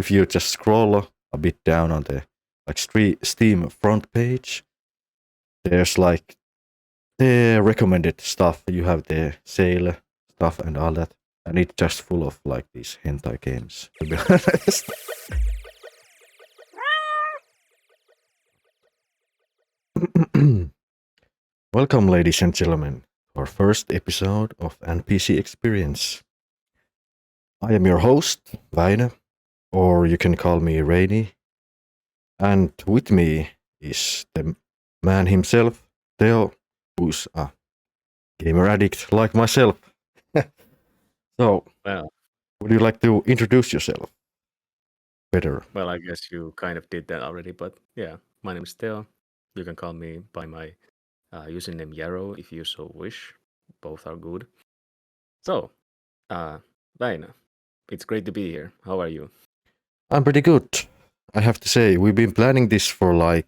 if you just scroll a bit down on the Steam front page, there's like the recommended stuff. You have the sale stuff and all that, and it's just full of like these hentai games. To be honest. Welcome, ladies and gentlemen, to our first episode of NPC Experience. I am your host, Väinö, or you can call me Rainy, and with me is the man himself, Theo, who's a gamer addict like myself. So, Well, would you like to introduce yourself better? well, I guess you kind of did that already, but yeah, my name is Theo. You can call me by my username Yarrow if you so wish. Both are good. So, Väinö, it's great to be here. How are you? I'm pretty good. I have to say, we've been planning this for I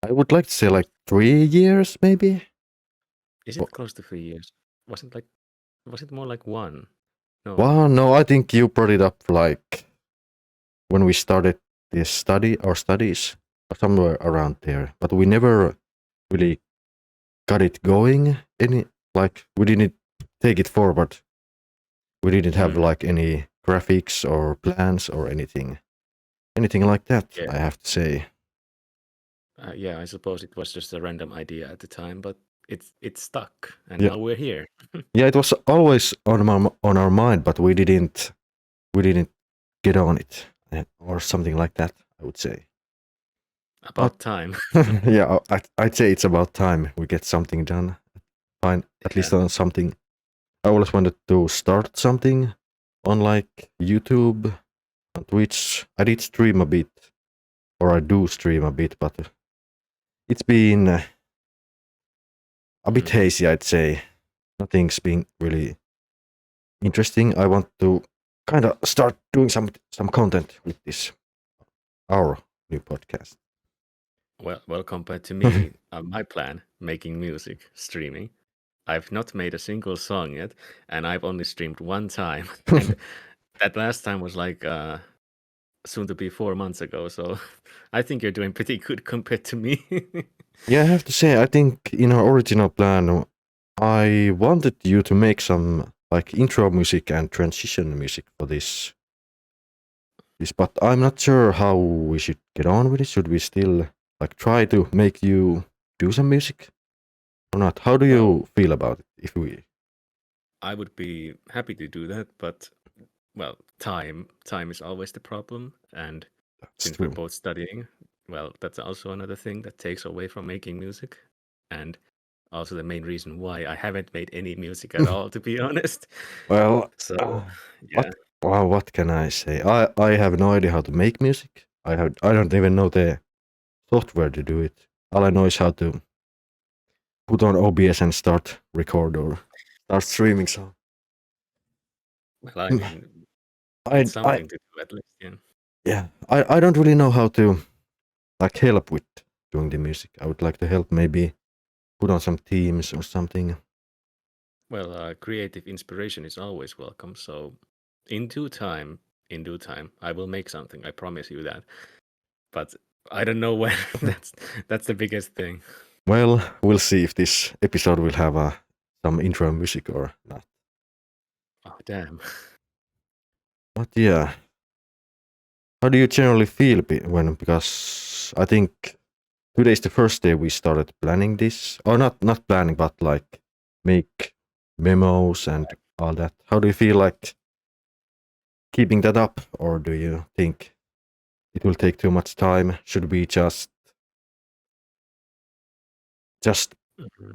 would like to say 3 years, maybe? Is it close to 3 years? Was it more like one? No. Well, no, I think you brought it up when we started our studies, or somewhere around there. But we never really got it going. We didn't take it forward. We didn't have any graphics or plans or anything like that. Yeah. I have to say. Yeah, I suppose it was just a random idea at the time, but it stuck, and Yeah. now we're here. Yeah, it was always on our mind, but we didn't get on it or something like that, I would say. About time. Yeah, I'd say it's about time we get something done. Fine, at least on something. I always wanted to start something on YouTube, on Twitch. I did stream a bit, or I do stream a bit, but it's been a bit hazy, I'd say. Nothing's been really interesting. I want to kind of start doing some content with our new podcast. Well, compared to me, my plan, making music, streaming, I've not made a single song yet, and I've only streamed one time. And that last time was soon to be 4 months ago, so I think you're doing pretty good compared to me. Yeah, I have to say, I think in our original plan, I wanted you to make some intro music and transition music for this, but I'm not sure how we should get on with it. Should we still try to make you do some music or not? How do you feel about it? I would be happy to do that, but well, time is always the problem, and since we're both studying, well, that's also another thing that takes away from making music, and also the main reason why I haven't made any music at all, to be honest. Well, so yeah. What can I say? I have no idea how to make music. I don't even know the software to do it. All I know is how to put on OBS and start record or start streaming. So, well, I mean, it's something to do at least. Yeah. Yeah, I don't really know how to help with doing the music. I would like to help, maybe put on some themes or something. Well, creative inspiration is always welcome. So, in due time, I will make something. I promise you that. But I don't know when. That's the biggest thing. Well, we'll see if this episode will have some intro music or not. Oh, damn. But yeah, how do you generally feel because I think today's the first day we started planning this, or not planning, but make memos and all that. How do you feel keeping that up, or do you think it will take too much time? Should we just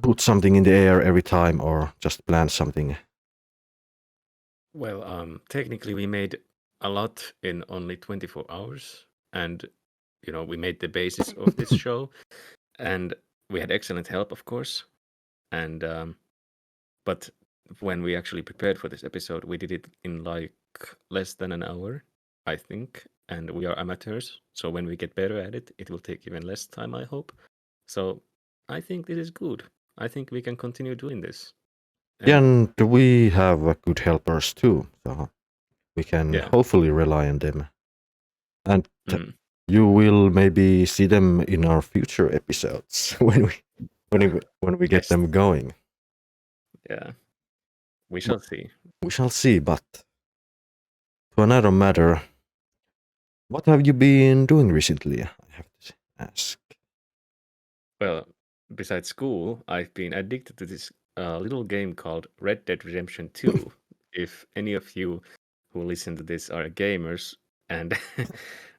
put something in the air every time, or just plan something? Well, technically we made a lot in only 24 hours, and we made the basis of this show, and we had excellent help, of course, and but when we actually prepared for this episode, we did it in less than an hour, I think, and we are amateurs, so when we get better at it, it will take even less time, I hope. So I think this is good. I think we can continue doing this. And we have good helpers too, so we can hopefully rely on them And Mm, you will maybe see them in our future episodes when we get yes. them going. Yeah. We But shall see. we shall see. But to another matter, what have you been doing recently? I have to ask. Well, besides school, I've been addicted to this little game called Red Dead Redemption 2. If any of you who listen to this are gamers and,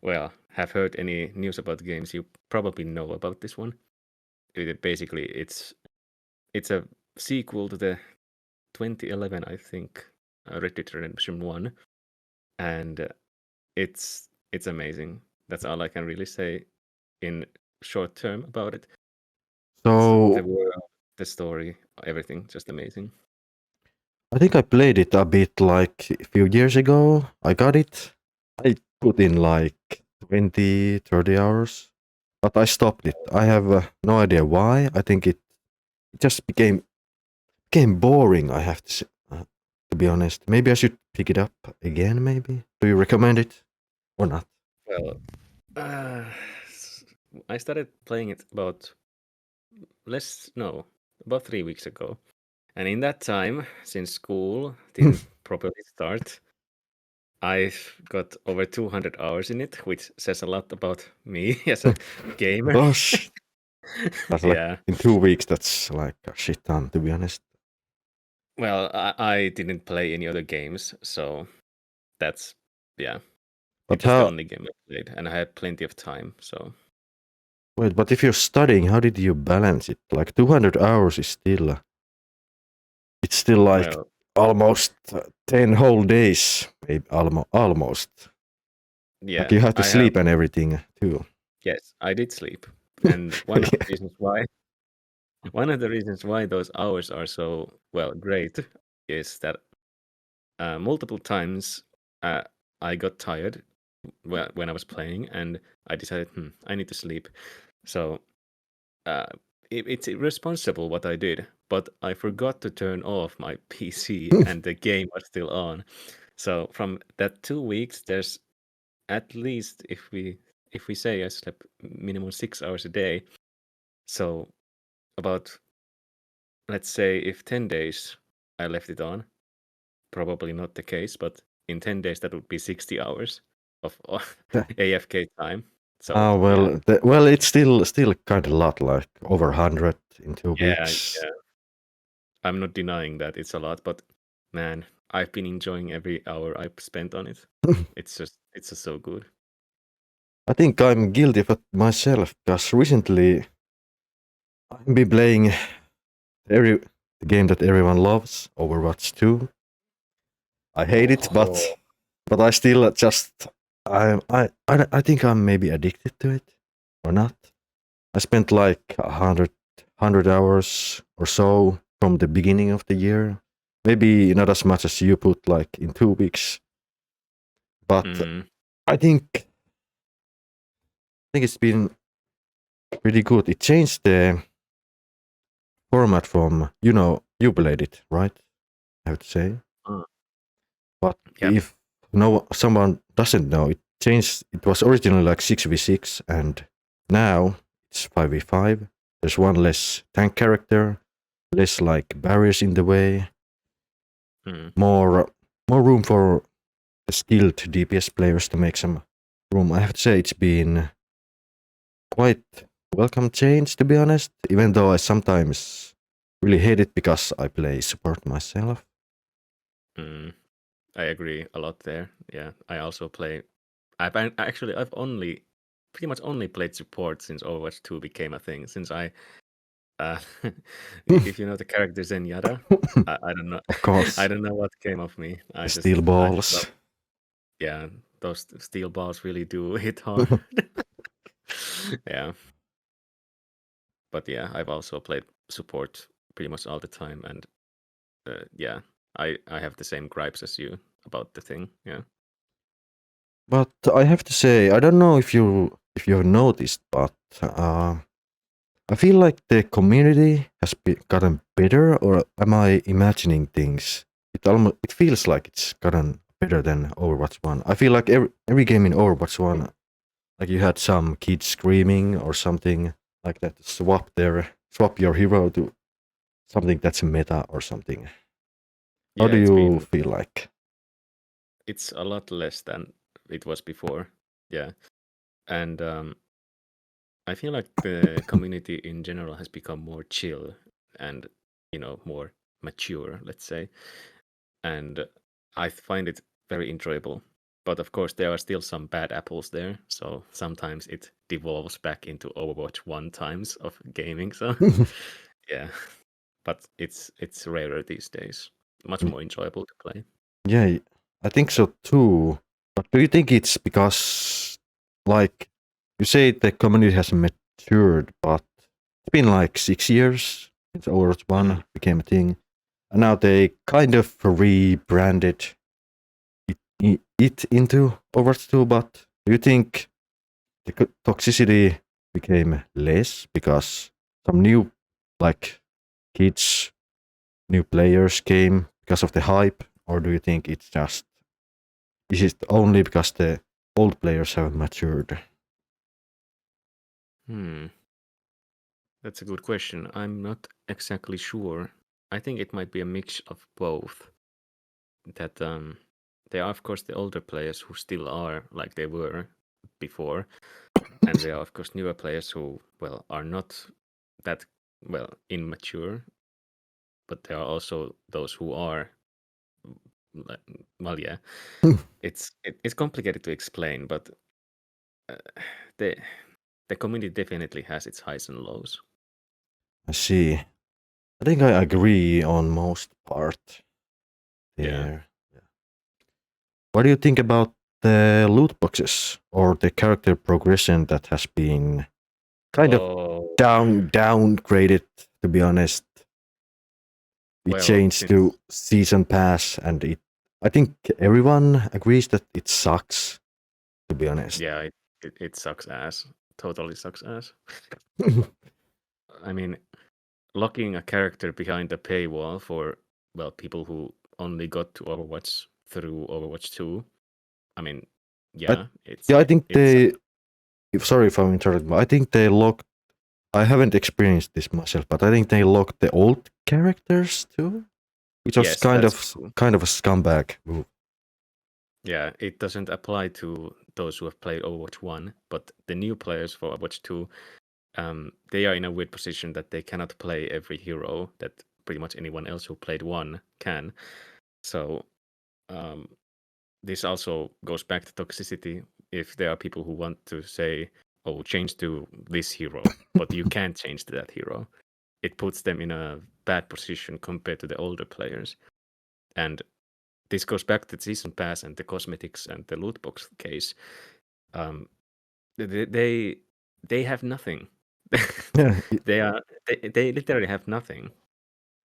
well, have heard any news about games, you probably know about this one. Basically, it's a sequel to the 2011, I think, Red Dead Redemption 1, and it's amazing. That's all I can really say in short term about it. The So world, the story, everything, just amazing. I think I played it a bit like a few years ago. I got it. I put in like 20, 30 hours, but I stopped it. I have no idea why. I think it just became boring. I have to say, to be honest. Maybe I should pick it up again. Maybe. Do you recommend it or not? Well, I started playing it about 3 weeks ago. And in that time, since school didn't properly start, I've got over 200 hours in it, which says a lot about me as a gamer. Gosh, that's like Yeah. in 2 weeks. That's like a shit ton, to be honest. Well, I didn't play any other games, so that's, yeah. It But was the how? only game I played, and I had plenty of time, so. Wait, but if you're studying, how did you balance it? Like 200 hours is still. It's still like Well, almost 10 whole days, maybe almost. Like yeah, you have to I have. sleep and everything too. Yes, I did sleep, and one of the reasons why those hours are so great is that multiple times I got tired when I was playing, and I decided, I need to sleep. So uh, it's irresponsible what I did, but I forgot to turn off my PC, and the game was still on. So from that 2 weeks, there's at least, if we say I slept minimum 6 hours a day, so about, let's say, if 10 days I left it on, probably not the case, but in 10 days that would be 60 hours of AFK time. So Ah, yeah, well, it's still kind of a lot, like over 100 in 2 yeah, weeks. yeah. I'm not denying that it's a lot, but man, I've been enjoying every hour I've spent on it. It's just so good. I think I'm guilty of it myself because recently I've been playing the game that everyone loves, Overwatch 2. I hate it, Oh, but I still just I think I'm maybe addicted to it or not. I spent like 100 hours or so from the beginning of the year. Maybe not as much as you put like in 2 weeks, but I think it's been pretty good. It changed the format from you played it, right? I have to say. uh, But yep. if someone doesn't know, it changed. It was originally like 6v6, and now it's 5v5. There's one less tank character, less like barriers in the way, more room for the skilled DPS players to make some room. I have to say it's been quite welcome change, to be honest. Even though I sometimes really hate it because I play support myself. I agree a lot there. Yeah, I also play. I've pretty much only played support since Overwatch 2 became a thing. Since if you know the character Zenyatta, I don't know. Of course, I don't know what came of me. the steel I just love. balls. Yeah, those steel balls really do hit hard. Yeah, but yeah, I've also played support pretty much all the time, and yeah, I have the same gripes as you about the thing. Yeah. But I have to say, I don't know if you have noticed, but I feel like the community has gotten better, or am I imagining things? It feels like it's gotten better than Overwatch 1. I feel like every game in Overwatch 1 Like you had some kids screaming or something like that. Swap your hero to something that's meta or something. How Yeah, do you feel like? it's a lot less than it was before. Yeah, and I feel like the community in general has become more chill and more mature, let's say, and I find it very enjoyable. But of course, there are still some bad apples there, so sometimes it devolves back into Overwatch 1 times of gaming. So yeah, but it's rarer these days. Much more enjoyable to play. Yeah, I think so too. But do you think it's because, like, you say the community has matured, but it's been like 6 years since Overwatch 1 became a thing, and now they kind of rebranded it into Overwatch 2, but do you think the toxicity became less because some new, like, kids, new players came because of the hype, or do you think is it only because the old players have matured? That's a good question. I'm not exactly sure. I think it might be a mix of both. That there are of course the older players who still are like they were before, and there are of course newer players who are not that immature, but there are also those who are yeah. It's complicated to explain, but uh, the the community definitely has its highs and lows. I see. I think I agree on most part Yeah. there. What do you think about the loot boxes or the character progression that has been kind of Oh, downgraded, to be honest? It well, changed to since season pass, and I think everyone agrees that it sucks, to be honest. yeah, it sucks ass. Totally sucks ass. I mean, locking a character behind a paywall for people who only got to Overwatch through Overwatch 2. I mean, I, yeah, yeah, I think it's sorry if I'm interrupting, but I think they locked. I haven't experienced this myself, but I think they locked the old characters too, which was yes, that's true. kind of a scumbag move. Yeah, it doesn't apply to those who have played Overwatch 1, but the new players for Overwatch 2, they are in a weird position that they cannot play every hero that pretty much anyone else who played 1 can. So um, this also goes back to toxicity. If there are people who want to say, "Oh, change to this hero," but you can't change to that hero, it puts them in a bad position compared to the older players. And this goes back to the season pass and the cosmetics and the loot box case. Um, they have nothing. Yeah, they literally have nothing.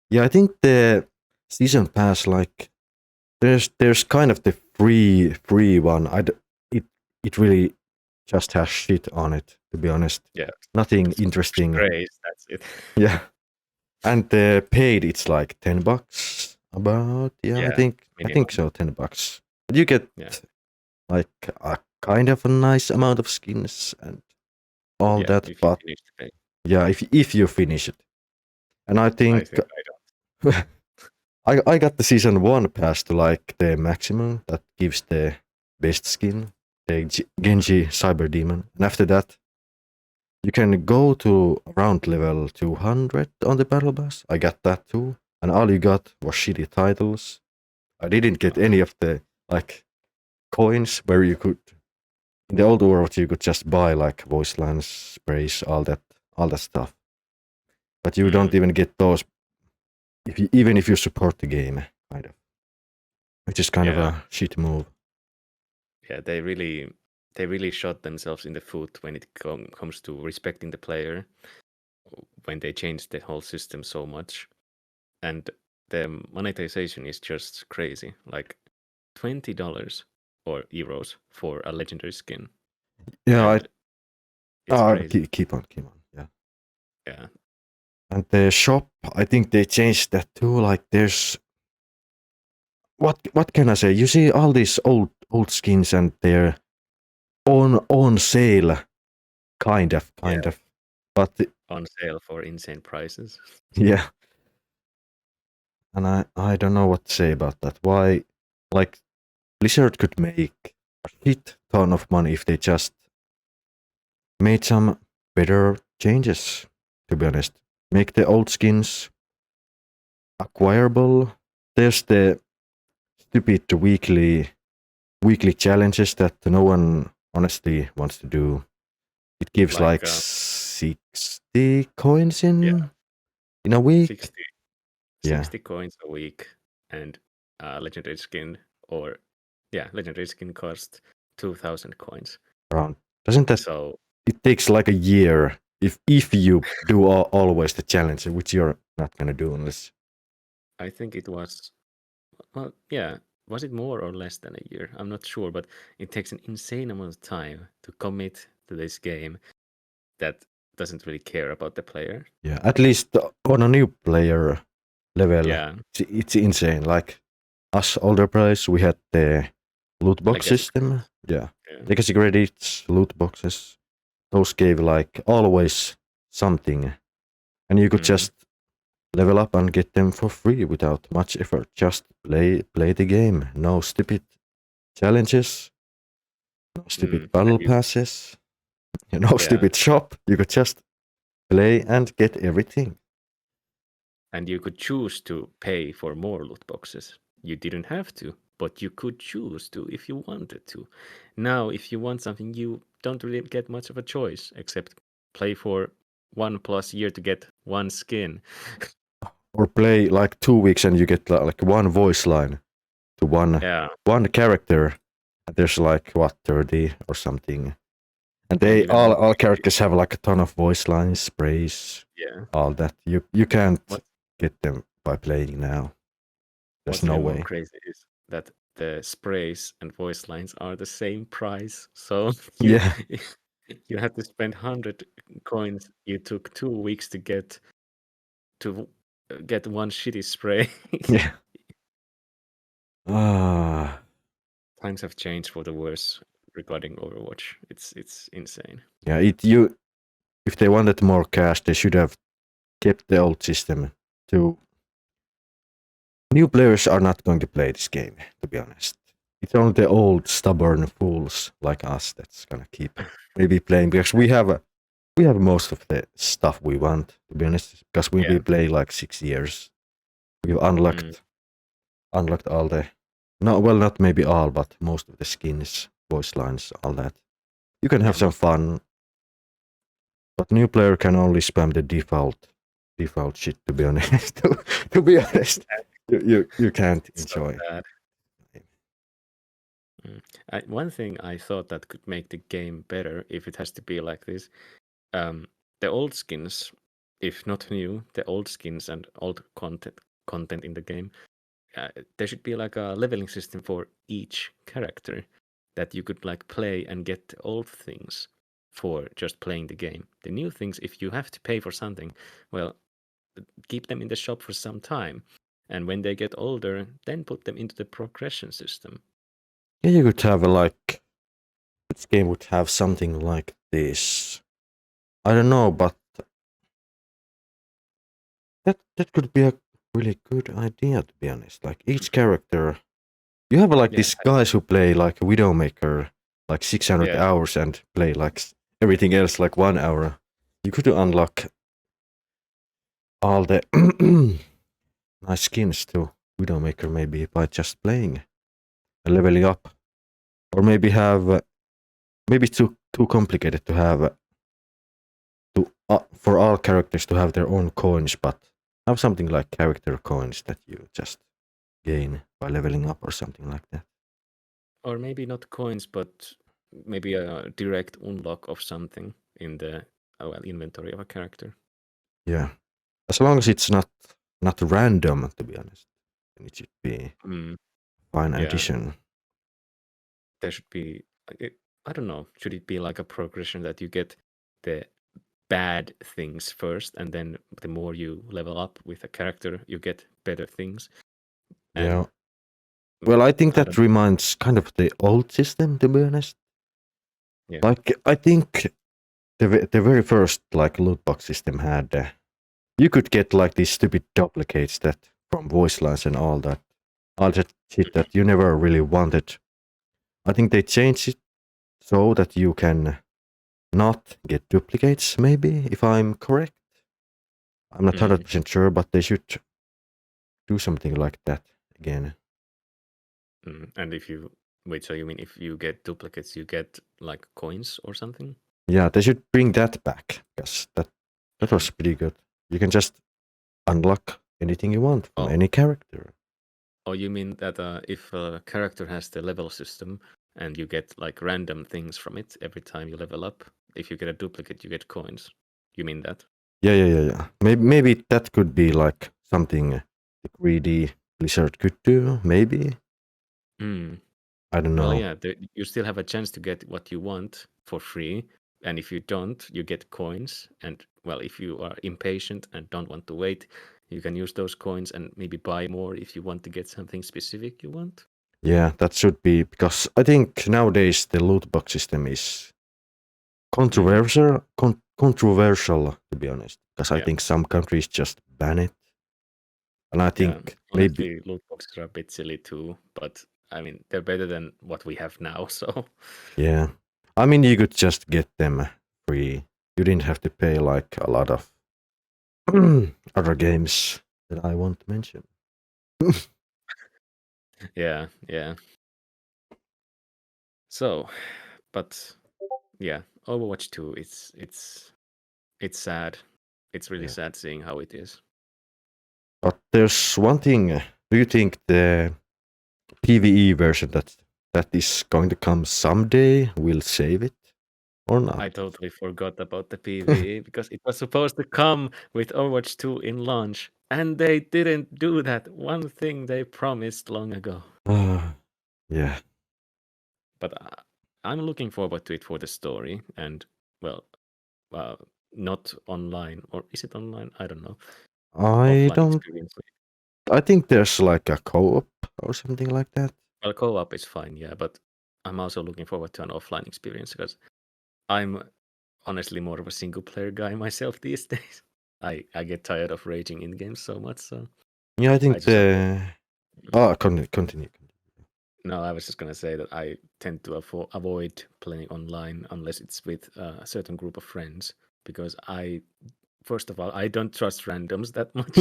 yeah. I think the season pass, like, there's kind of the free one. It really just has shit on it, to be honest. Yeah, Nothing it's interesting. praise. That's it. Yeah, and the paid it's like $10 about. Yeah, Yeah, I think minimum. so, $10. But you get Yeah, like a kind of a nice amount of skins and all yeah. that. If you But finish the pay, yeah, if you finish it, and I I think think I don't. I got the season 1 pass to like the maximum that gives the best skin, the Genji Cyber Demon, and after that you can go to around level 200 on the battle pass. I got that too, and all you got was shitty titles. I didn't get any of the like coins where you could in the old world you could just buy like voice lines, sprays, all that stuff. But you don't even get those even if you support the game, kind of, which is kind of Yeah, a shit move. yeah. They really shot themselves in the foot when it comes to respecting the player when they changed the whole system so much, and the monetization is just crazy. Like $20 or euros for a legendary skin, Yeah, and it's crazy. keep on. Yeah, Yeah, and the shop, I think they changed that too. Like, there's what can I say? You see all these old skins, and on sale, kind of, Yeah, but on sale for insane prices. yeah, and I don't know what to say about that. Why, like, Blizzard could make a shit ton of money if they just made some better changes. To be honest, make the old skins acquirable. There's the stupid weekly challenges that no one honestly wants to do. It gives Like like 60 coins yeah, in a week. 60, Yeah, 60 coins a week, and legendary skin legendary skin cost 2,000 coins. around. Doesn't that So it takes like a year if you do always the challenge, which you're not gonna do unless. I think it was, well, yeah, was it more or less than a year? I'm not sure, but it takes an insane amount of time to commit to this game that doesn't really care about the player. Yeah, at least on a new player level, Yeah, it's insane. Like us older players, we had the loot box legacy system. credits. Yeah, Yeah. legacy credits, loot boxes. Those gave like always something, and you could Mhm. just level up and get them for free without much effort. Just play the game. No stupid challenges, no stupid battle And you, passes, no yeah, stupid shop. You could just play and get everything. and you could choose to pay for more loot boxes. You didn't have to, but you could choose to if you wanted to. Now, if you want something, you don't really get much of a choice except play for 1+ year to get one skin. Or play like 2 weeks and you get like one voice line to Yeah, one character. And there's like what 30 or something, and and they even more. all characters have like a ton of voice lines, sprays, Yeah. all that. You can't What get them by playing now. There's What's no even more way. crazy is that the sprays and voice lines are the same price. So you Yeah, you had to spend 100 coins. You took 2 weeks to to get one shitty spray. yeah. Ah, Times have changed for the worse regarding Overwatch. It's insane. yeah. If they wanted more cash, they should have kept the old system. To new players are not going to play this game. To be honest, it's only the old stubborn fools like us that's gonna keep maybe playing because we have most of the stuff we want. To be honest, because we Yeah. play like 6 years. We've Mm. unlocked all the no, well, not maybe all, but most of the skins, voice lines, all that. You can have Yeah. some fun, but new player can only spam the default shit. To be honest, to be honest, you can't It's so enjoy. bad. One thing I thought that could make the game better, if it has to be like this, the old skins, if not new, the old skins and old content in the game, there should be like a leveling system for each character that you could like play and get the old things for just playing the game. The new things, if you have to pay for something, well, keep them in the shop for some time, and when they get older, then put them into the progression system. Yeah, you could have like this game would have something like this. I don't know, but that could be a really good idea. To be honest, like each character, you have like Yeah, these guys who play like Widowmaker like 600 yeah. hours and play like everything else like 1 hour. You could unlock all the nice skins to Widowmaker maybe by just playing and leveling up, or maybe have maybe too complicated to have to for all characters to have their own coins, but have something like character coins that you just gain by leveling up or something like that. Or maybe not coins, but maybe a direct unlock of something in the inventory of a character. Yeah, as long as it's not random, to be honest, then it should be Mm, fine yeah, addition. there should be. I don't know. Should it be like a progression that you get the bad things first, and then the more you level up with a character, you get better things? And Yeah. Well, I think I that don't know. reminds kind of the old system, to be honest. Yeah. Like I think the very first like loot box system had you could get like these stupid duplicates that from voice lines and all that shit that you never really wanted. I think they changed it so that you can not get duplicates. Maybe if I'm correct, I'm not 100% sure, but they should do something like that again. And if you wait, so you mean if you get duplicates, you get like coins or something? Yeah, they should bring that back because that was pretty good. You can just unlock anything you want from any character. Oh, you mean that if a character has the level system and you get like random things from it every time you level up, if you get a duplicate, you get coins. You mean that? Yeah. Maybe that could be like something the greedy Blizzard could do. Maybe I don't know. Well, yeah, you still have a chance to get what you want for free, and if you don't, you get coins. And well, if you are impatient and don't want to wait, you can use those coins and maybe buy more if you want to get something specific you want. Yeah, that should be because I think nowadays the loot box system is controversial to be honest. Because I think some countries just ban it, and I think maybe honestly, loot boxes are a bit silly too, but I mean they're better than what we have now. So yeah, I mean you could just get them free. You didn't have to pay like a lot of other games that I won't mention. yeah. So, but yeah, Overwatch 2, it's sad. It's really sad seeing how it is. But there's one thing. Do you think the PvE version that is going to come someday will save it or not? I totally forgot about the PvE because it was supposed to come with Overwatch 2 in launch, and they didn't do that one thing they promised long ago. Yeah. But I'm looking forward to it for the story and, well, not online. Or is it online? I don't know. I Offline don't. experience. I think there's like a co-op or something like that. Well, co-op is fine, yeah, but I'm also looking forward to an offline experience because I'm honestly more of a single player guy myself these days. I get tired of raging in games so much, so Yeah, I think just the. Oh, continue. no, I was just gonna say that I tend to avoid playing online unless it's with a certain group of friends because first of all, I don't trust randoms that much.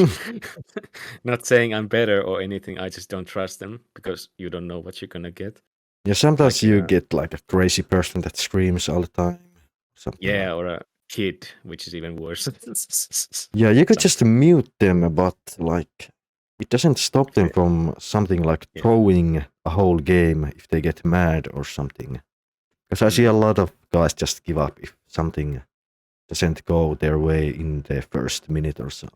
Not saying I'm better or anything, I just don't trust them because you don't know what you're gonna get. Yeah, sometimes Like, you get like a crazy person that screams all the time. Something like. yeah, or a kid, which is even worse. Yeah, you could just mute them, but like it doesn't stop them from something like throwing a whole game if they get mad or something. Because I see a lot of guys just give up if something doesn't go their way in the first minute or so.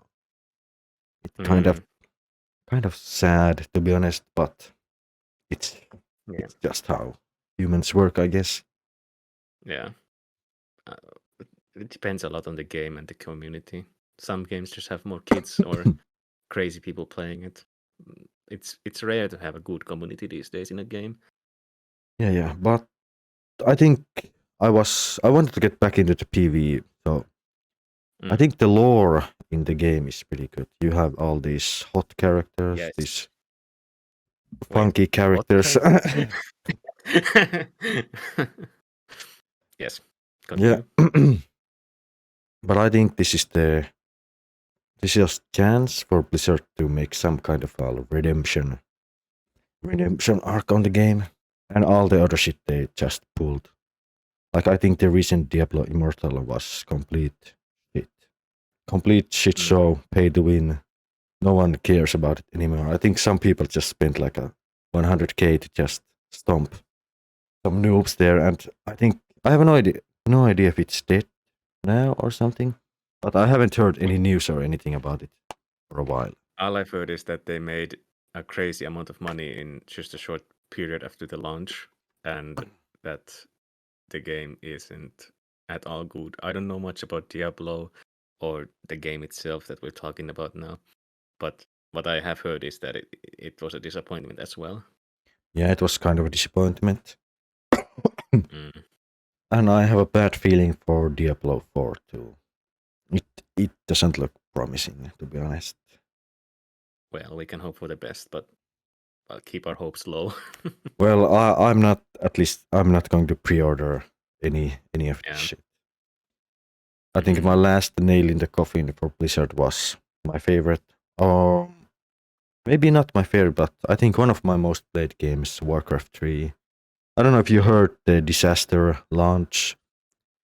It's kind of sad to be honest, but it's just how humans work, I guess. Yeah. It depends a lot on the game and the community. Some games just have more kids or crazy people playing it. It's rare to have a good community these days in a game. Yeah, but I think I wanted to get back into the PvE, so I think the lore in the game is pretty good. You have all these hot characters, these funky characters. Yes. Continue. Yeah. But I think this is a chance for Blizzard to make some kind of a redemption arc on the game, and all the other shit they just pulled. Like I think the recent Diablo Immortal was complete shit show, pay to win. No one cares about it anymore. I think some people just spent like a 100k to just stomp some noobs there, and I think I have no idea if it's dead now or something, but I haven't heard any news or anything about it for a while. All I've heard is that they made a crazy amount of money in just a short period after the launch, and that the game isn't at all good. I don't know much about Diablo or the game itself that we're talking about now, but what I have heard is that it was a disappointment as well. Yeah, it was kind of a disappointment. And I have a bad feeling for Diablo 4 too. It doesn't look promising, to be honest. Well, we can hope for the best, but I'll keep our hopes low. Well, I'm not. At least I'm not going to pre-order any of this Yeah. shit. I think my last nail in the coffin for Blizzard was my favorite, or maybe not my favorite, but I think one of my most played games, Warcraft 3. I don't know if you heard the disaster launch.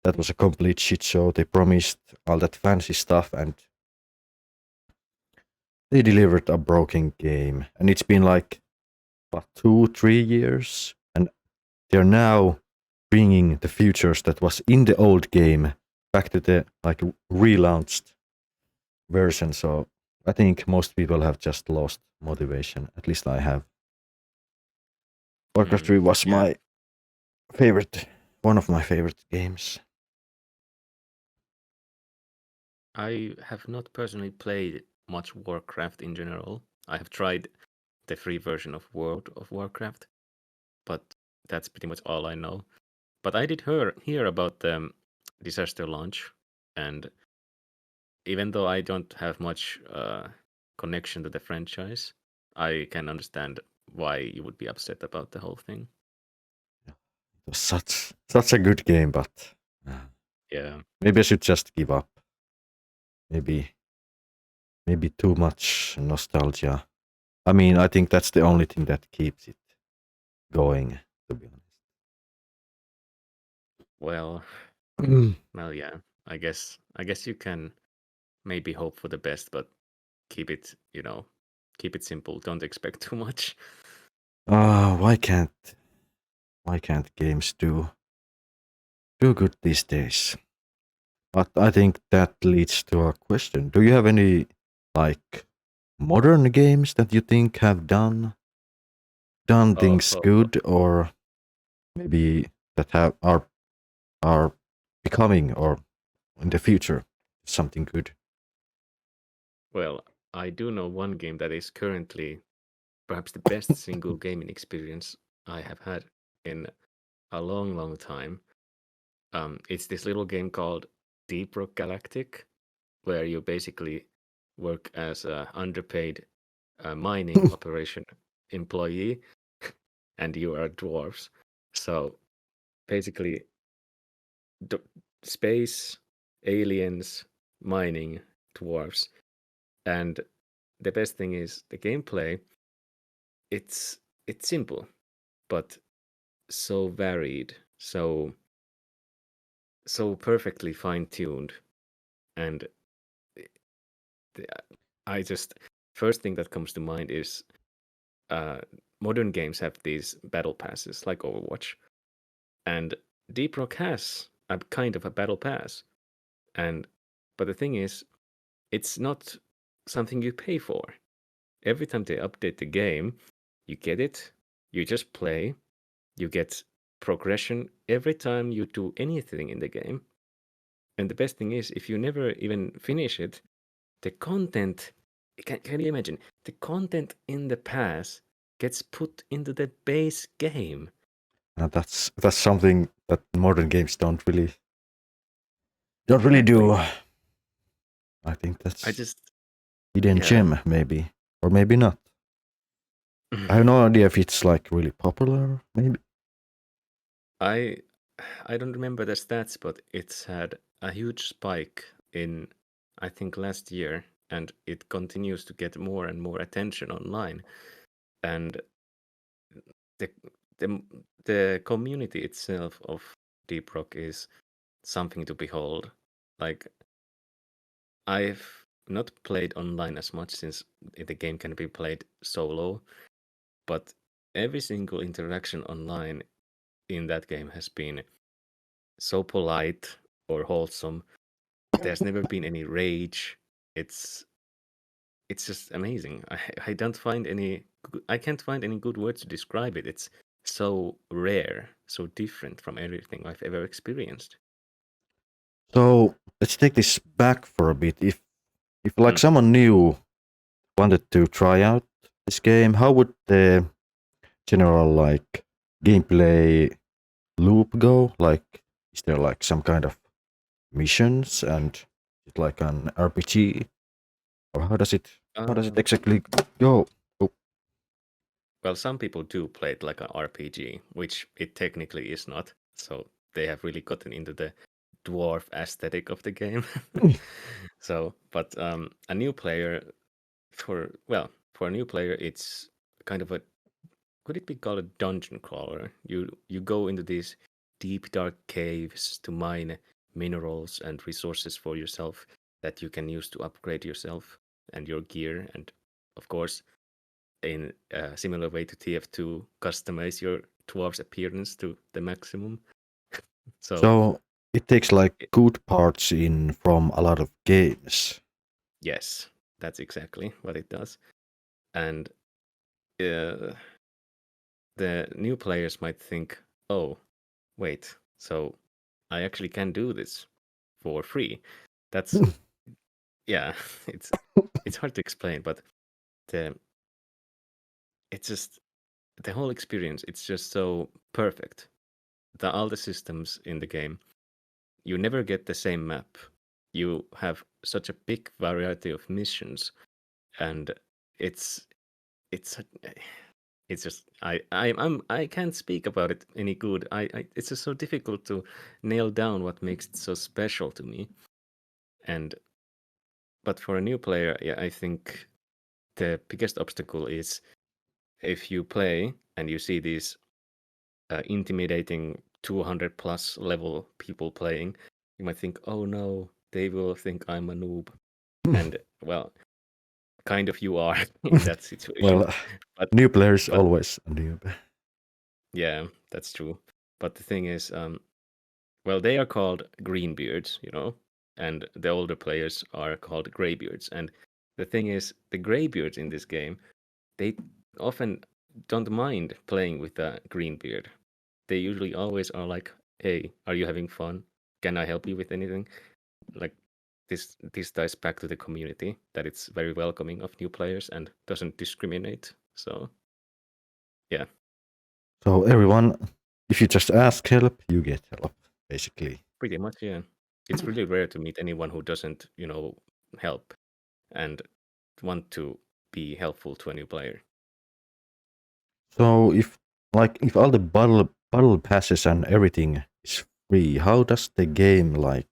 That was a complete shit show. They promised all that fancy stuff and they delivered a broken game. And it's been like, what, 2-3 years? And they're now bringing the features that was in the old game back to the like relaunched version. So I think most people have just lost motivation. At least I have. Warcraft 3 was my favorite, one of my favorite games. I have not personally played much Warcraft in general. I have tried the free version of World of Warcraft, but that's pretty much all I know. But I did hear about the disaster launch, and even though I don't have much connection to the franchise, I can understand why you would be upset about the whole thing. It was such a good game, but Yeah. maybe I should just give up. Maybe too much nostalgia. I mean, I think that's the only thing that keeps it going, to be honest. Well, well, yeah. I guess you can maybe hope for the best, but keep it, keep it simple. Don't expect too much. Why can't games do good these days? But I think that leads to a question. Do you have any like modern games that you think have done things good, or maybe that are becoming or in the future something good? Well, I do know one game that is currently perhaps the best single gaming experience I have had in a long, long time. It's this little game called Deep Rock Galactic, where you basically work as a underpaid mining operation employee, and you are dwarves. So basically, space, aliens, mining, dwarves, and the best thing is the gameplay. It's simple, but so varied, so perfectly fine tuned, and I just first thing that comes to mind is modern games have these battle passes like Overwatch, and Deep Rock has a kind of a battle pass, but the thing is, it's not something you pay for. Every time they update the game, you get it, you just play, you get progression every time you do anything in the game. And the best thing is, if you never even finish it, the content, can you imagine? The content in the pass gets put into the base game. That's something that modern games don't really do. I think that's hidden gem, maybe, or maybe not. I have no idea if it's like really popular. Maybe I don't remember the stats, but it's had a huge spike in, I think, last year, and it continues to get more and more attention online. And the community itself of Deep Rock is something to behold. Like, I've not played online as much since the game can be played solo, but every single interaction online in that game has been so polite or wholesome. There's never been any rage. It's just amazing. I can't find any good words to describe it. It's so rare, so different from everything I've ever experienced. so. Let's take this back for a bit. If like someone new wanted to try out this game, how would the general like gameplay loop go? Like, is there like some kind of missions and it's like an RPG, or how does it exactly go? Oh, Well, some people do play it like an RPG, which it technically is not. So they have really gotten into the dwarf aesthetic of the game. So, but a new player for a new player, it's kind of a, could it be called a dungeon crawler? You go into these deep dark caves to mine minerals and resources for yourself that you can use to upgrade yourself and your gear, and of course, in a similar way to TF2, customize your dwarf's appearance to the maximum. so it takes like it- good parts in from a lot of games. yes, that's exactly what it does. And uh, the new players might think, oh, wait, so I actually can do this for free. That's yeah, it's hard to explain, but the it's just the whole experience. It's just so perfect. All the systems in the game, you never get the same map. You have such a big variety of missions, and it's it's it's just I can't speak about it any good. It's just so difficult to nail down what makes it so special to me. And but for a new player, yeah, I think the biggest obstacle is if you play and you see these intimidating 200 plus level people playing, you might think, oh no, they will think I'm a noob. And well, kind of you are in that situation. Well, But new players but always a noob. yeah, that's true. But the thing is, well, they are called greenbeards, and the older players are called graybeards. And the thing is, the graybeards in this game, they often don't mind playing with a greenbeard. They usually always are like, "Hey, are you having fun? Can I help you with anything?" Like this ties back to the community that it's very welcoming of new players and doesn't discriminate. So yeah, So everyone, if you just ask help, you get help, basically. pretty much, yeah. It's really rare to meet anyone who doesn't, help and want to be helpful to a new player. So if all the battle passes and everything is free, how does the game like?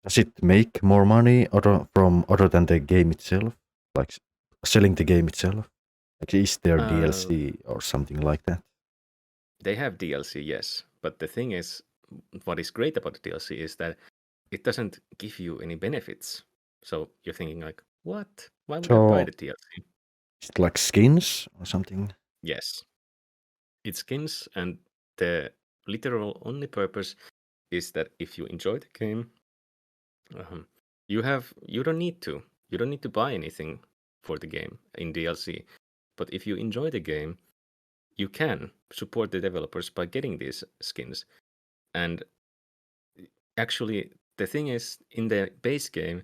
Does it make more money other than the game itself, like selling the game itself? Like, is there Uh, DLC or something like that? they have DLC, yes, but the thing is, what is great about the DLC is that it doesn't give you any benefits. So you're thinking like, what? Why would I buy So the DLC? is it like skins or something? Yes, it's skins, and the literal only purpose is that if you enjoy the game, um, you don't need to buy anything for the game in DLC. But if you enjoy the game, you can support the developers by getting these skins. And actually, the thing is, in the base game,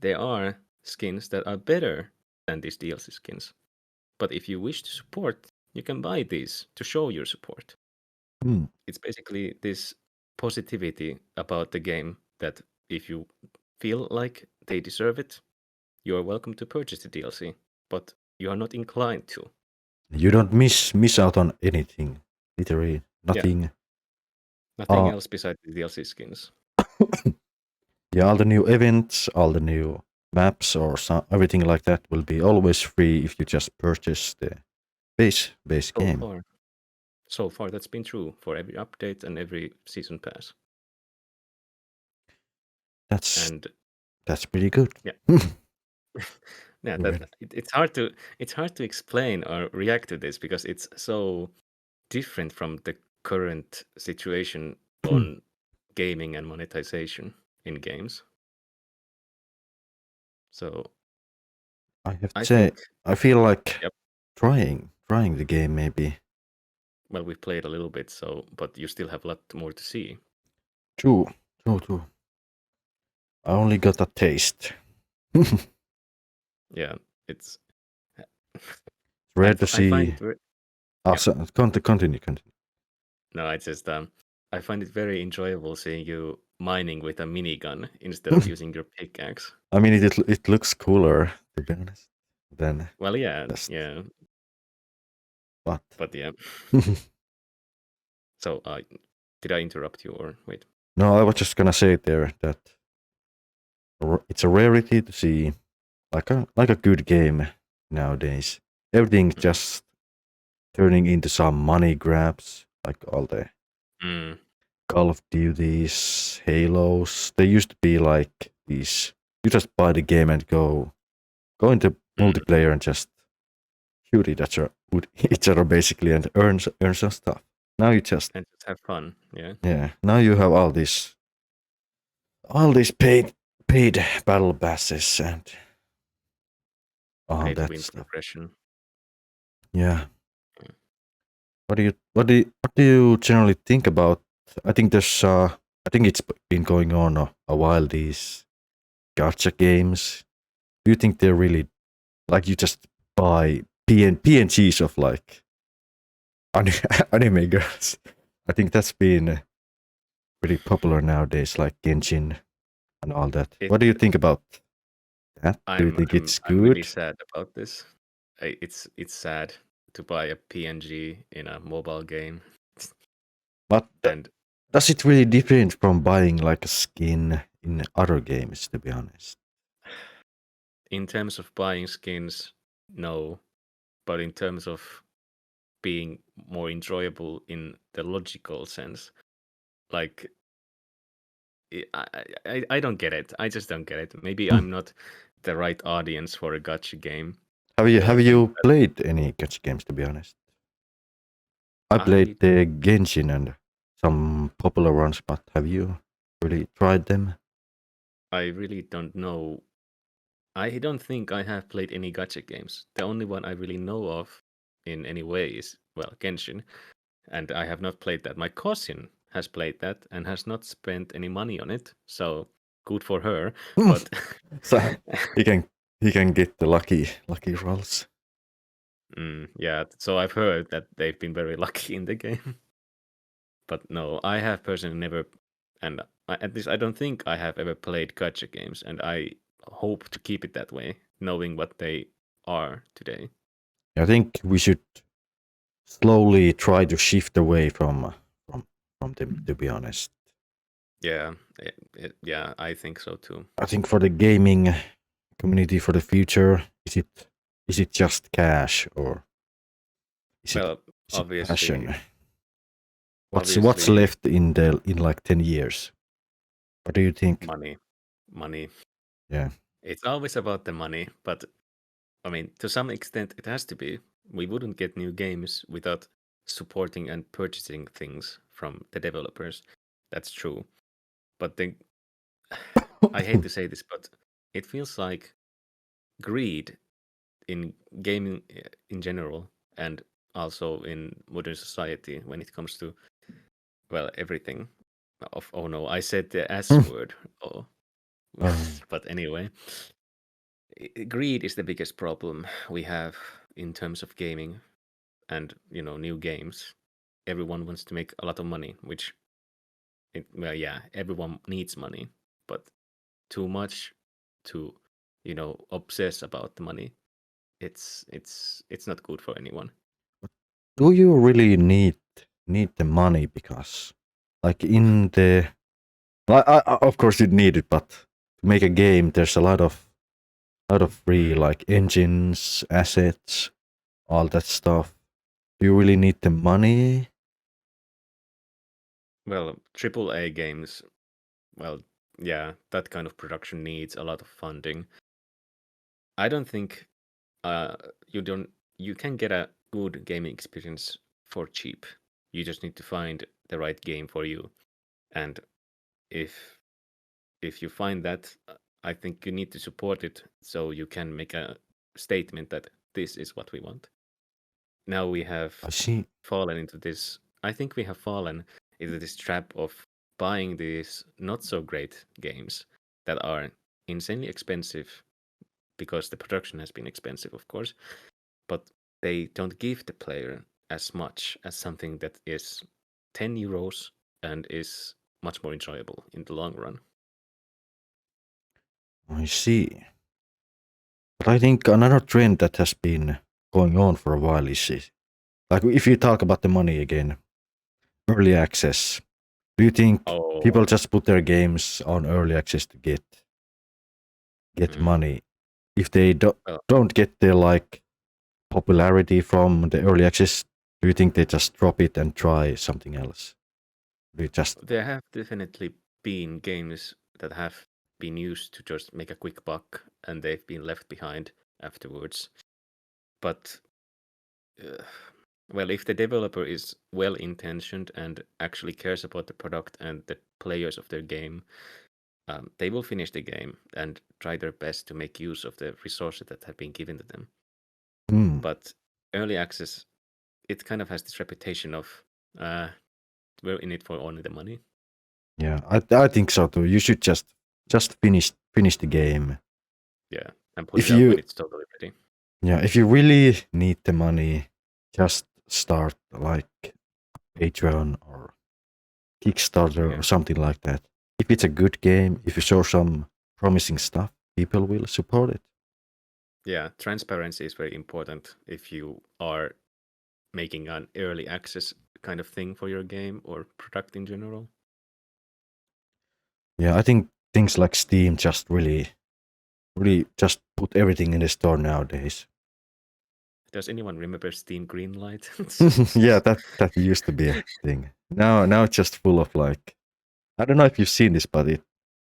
there are skins that are better than these DLC skins. But if you wish to support, you can buy these to show your support. Hmm. It's basically this positivity about the game that if you feel like they deserve it, you are welcome to purchase the DLC, but you are not inclined to. You don't miss out on anything. Literally Yeah, nothing. nothing Uh, else besides the DLC skins. yeah, all the new events, all the new maps, or everything like that will be always free if you just purchase the base So game. far, so far that's been true for every update and every season pass. That's And pretty good. yeah, yeah, Really. it's hard to explain or react to this because it's so different from the current situation on gaming and monetization in games. So I have to I say, think, I feel like yep. trying the game maybe. Well, we've played a little bit, but you still have a lot more to see. True, true. I only got a taste. Yeah, it's. Rare to I find see. it. Ah, Yeah, so, continue. no, I just I find it very enjoyable seeing you mining with a minigun instead of using your pickaxe. I mean, it looks cooler, to be honest, than Well, yeah, just yeah, what. but yeah. So, did I interrupt you or wait? No, I was just gonna say there that it's a rarity to see like a good game nowadays. Everything Mhm. just turning into some money grabs, like all the Mm, Call of Duties, Halos. They used to be like these. You just buy the game and go into mm. multiplayer and just shoot each other basically and earn some stuff. Now you just And just have fun. Yeah. yeah. Now you have all these paid battle passes and all Pay to that win stuff. progression. Yeah. Mm. What do you generally think about? I think it's been going on a while. These gacha games. Do you think they're really like you just buy PNGs of like anime girls? I think that's been pretty popular nowadays, like Genshin and all that. It, What do you think about that? Do you think it's I'm really good? sad about this. It's sad to buy a PNG in a mobile game, But and does it really different from buying like a skin in other games? To be honest, in terms of buying skins, no, but in terms of being more enjoyable in the logical sense, like I don't get it. I just don't get it. Maybe Hmm. I'm not the right audience for a gacha game, have you or have think you played any gacha games? To be honest, I I played the Genshin and some popular ones, but have you really tried them? I really don't know. I don't think I have played any gacha games. The only one I really know of in any way is, well, Genshin, and I have not played that. My cousin has played that and has not spent any money on it, so good for her. But So he can he can get the lucky rolls. yeah, so I've heard that they've been very lucky in the game. But no, I have personally never, and at least I don't think I have ever played gacha games, and I hope to keep it that way, knowing what they are today. I think we should slowly try to shift away from them. To be honest, Yeah, yeah, I think so too. I think for the gaming community for the future, is it just cash or is it Well, is it obviously, passion? What's obviously, left in like 10 years? What do you think? money. Yeah, It's always about the money, but I mean, to some extent, it has to be. We wouldn't get new games without supporting and purchasing things from the developers. That's true. But then, I hate to say this, but it feels like greed in gaming in general and also in modern society when it comes to, well, everything. Oh no, I said the S word. Oh, um, but anyway, greed is the biggest problem we have in terms of gaming and new games. Everyone wants to make a lot of money, which well, yeah, everyone needs money, but too much to obsess about the money. It's not good for anyone. do you really need the money because like in the of course you need it, but to make a game there's a lot of free Mm. like engines, assets, all that stuff. Do you really need the money? Well, AAA games, well, yeah, that kind of production needs a lot of funding. I don't think uh you don't you can get a good gaming experience for cheap. You just need to find the right game for you. And if you find that, I think you need to support it so you can make a statement that this is what we want. Now we have I see. fallen into this. I think we have fallen into this trap of buying these not so great games that are insanely expensive because the production has been expensive, of course, but they don't give the player as much as something that is 10 euros and is much more enjoyable in the long run. I see. But I think another trend that has been going on for a while is like if you talk about the money again, early access. Do you think people Oh, just put their games on early access to get mm, money? If they well, don't get the like popularity from the early access, do you think they just drop it and try something else? Do you just there have definitely been games that have been used to just make a quick buck, and they've been left behind afterwards. But well, if the developer is well intentioned and actually cares about the product and the players of their game, they will finish the game and try their best to make use of the resources that have been given to them. Hmm. But early access, it kind of has this reputation of we're in it for only the money. Yeah, I think so too. You should just finish the game. Yeah, and put If it out when you it's totally ready. if you really need the money, just start like Patreon or Kickstarter Yeah. or something like that. If it's a good game, if you show some promising stuff, people will support it. Yeah, transparency is very important if you are making an early access kind of thing for your game or product in general. Yeah, I think things like Steam just really just put everything in the store nowadays. Does anyone remember Steam Greenlight? Yeah, that used to be a thing. Now it's just full of like I don't know if you've seen this, but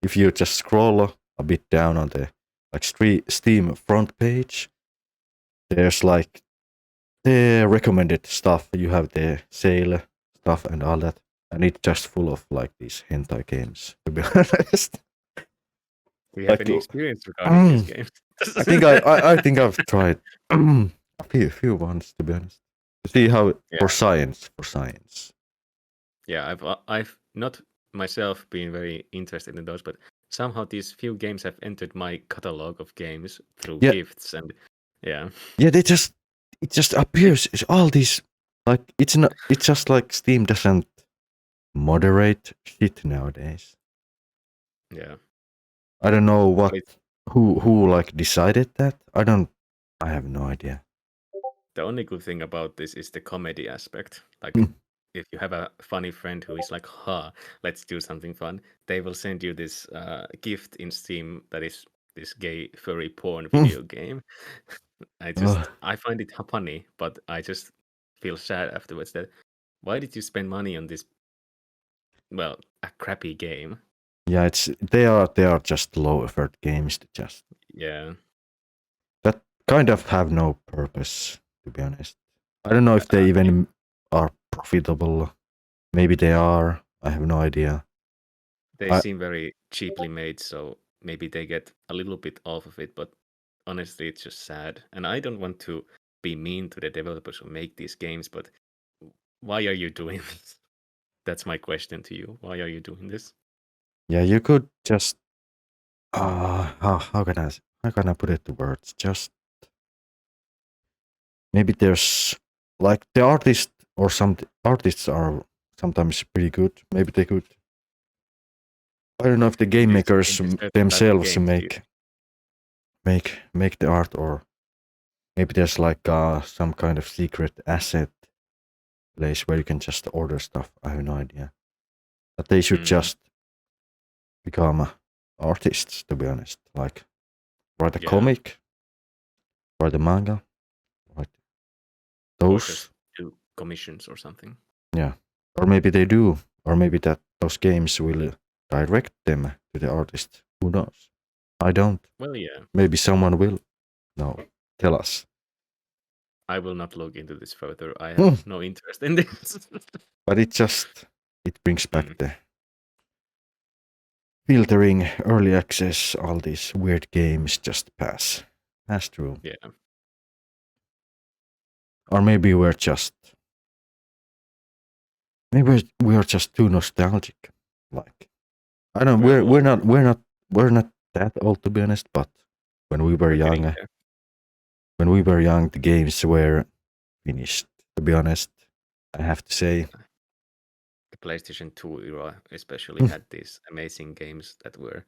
if you just scroll a bit down on the like Steam front page, there's like the recommended stuff. You have the sale stuff and all that, and it's just full of like these hentai games. To be honest, Do you have like any experience regarding these games? I think I think I've tried a few ones to be honest. To see how Yeah. for science. Yeah, I've not myself been very interested in those, but somehow these few games have entered my catalog of games through Yeah. gifts and yeah. Yeah, it just appears. It's all these like it's just like Steam doesn't moderate shit nowadays. Yeah. I don't know what But who like decided that. I have no idea. the only good thing about this is the comedy aspect. Like Mm. if you have a funny friend who is like, "Ha, let's do something fun," they will send you this gift in Steam that is this gay furry porn video game. I find it funny, but I just feel sad afterwards that why did you spend money on this? Well, a crappy game. Yeah, they are just low effort games to just Yeah, that kind of have no purpose to be honest. I don't know if they I- even are profitable. Maybe they are. I have no idea. they I, seem very cheaply made, so maybe they get a little bit off of it. But honestly, it's just sad, and I don't want to be mean to the developers who make these games. But why are you doing this? That's my question to you. Why are you doing this? yeah, you could just how can I put it to words? Just maybe there's like the artist or some artists are sometimes pretty good. Maybe they could. I don't know if the game makers In this certain type of themselves games, do you- make the art, or maybe there's like some kind of secret asset place where you can just order stuff. I have no idea. But they should just become artists, to be honest. Like write a Yeah. comic, write a manga, write Or those. just do commissions or something. Yeah, or maybe they do, or maybe that those games will direct them to the artist. Who knows? I don't. Well, yeah. Maybe someone will. No, tell us. I will not look into this further. I have no interest in this. But it brings back the filtering, early access, all these weird games just pass through. Yeah. Or maybe we're just too nostalgic. Like I don't. Well, We're not that old to be honest. But when we were we're getting young, there. the games were finished. To be honest, I have to say. The PlayStation 2 era especially had these amazing games that were,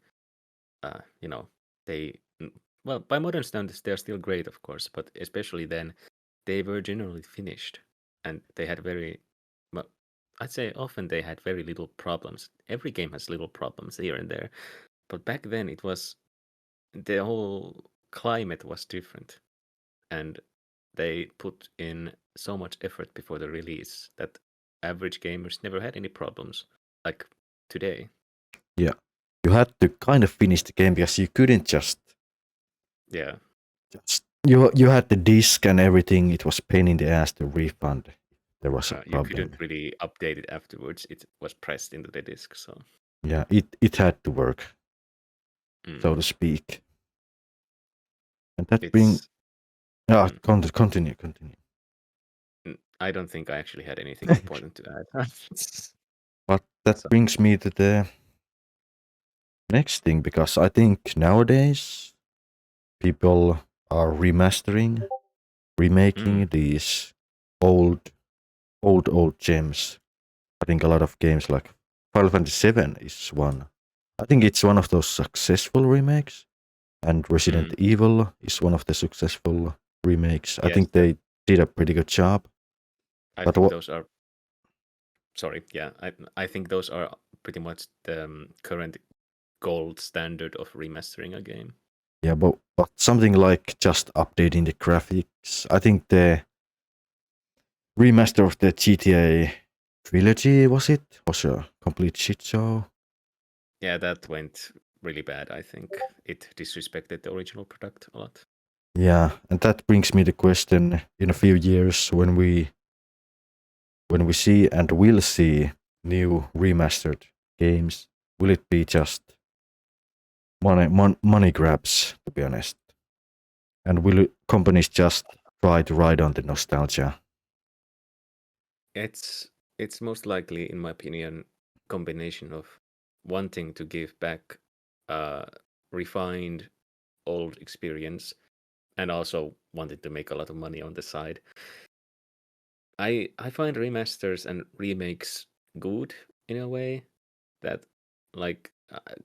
you know, well, by modern standards, they're still great, of course, but especially then, they were generally finished, and they had well, I'd say often they had very little problems. Every game has little problems here and there, but back then the whole climate was different, and they put in so much effort before the release that average gamers never had any problems like today. Yeah, you had to kind of finish the game because you couldn't just Yeah, you had the disc and everything. It was pain in the ass to refund. There was a you problem. couldn't really update it afterwards. It was pressed into the disk, so Yeah, it had to work, so to speak. And that brings continue. I don't think I actually had anything important to add. But that brings me to the next thing, because I think nowadays people are remaking these old gems. I think a lot of games like Final Fantasy VII is one. I think it's one of those successful remakes, and Resident Evil is one of the successful remakes. Yes. I think they did a pretty good job. I think those are. Sorry, yeah, I think those are pretty much the current gold standard of remastering a game. Yeah, but something like just updating the graphics. I think the remaster of the GTA trilogy was a complete shit show. Yeah, that went really bad. I think it disrespected the original product a lot. Yeah, and that brings me the question: in a few years, when we see and will see new remastered games, will it be just money grabs? To be honest, and will companies just try to ride on the nostalgia? It's most likely, in my opinion, combination of wanting to give back refined old experience and also wanted to make a lot of money on the side. I find remasters and remakes good in a way that, like,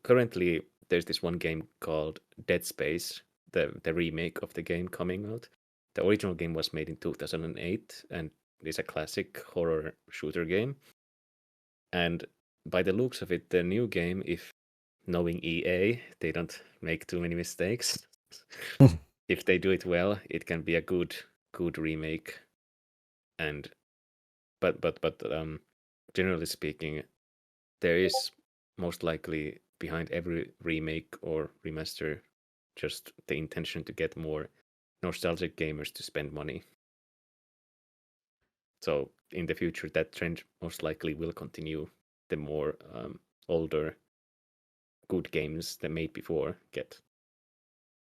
currently there's this one game called Dead Space, the remake of the game coming out. The original game was made in 2008 and is a classic horror shooter game. And by the looks of it, the new game, if knowing EA, they don't make too many mistakes. If they do it well, it can be a good remake. And but generally speaking, there is most likely behind every remake or remaster just the intention to get more nostalgic gamers to spend money. So in the future, that trend most likely will continue. The more older good games that made before get.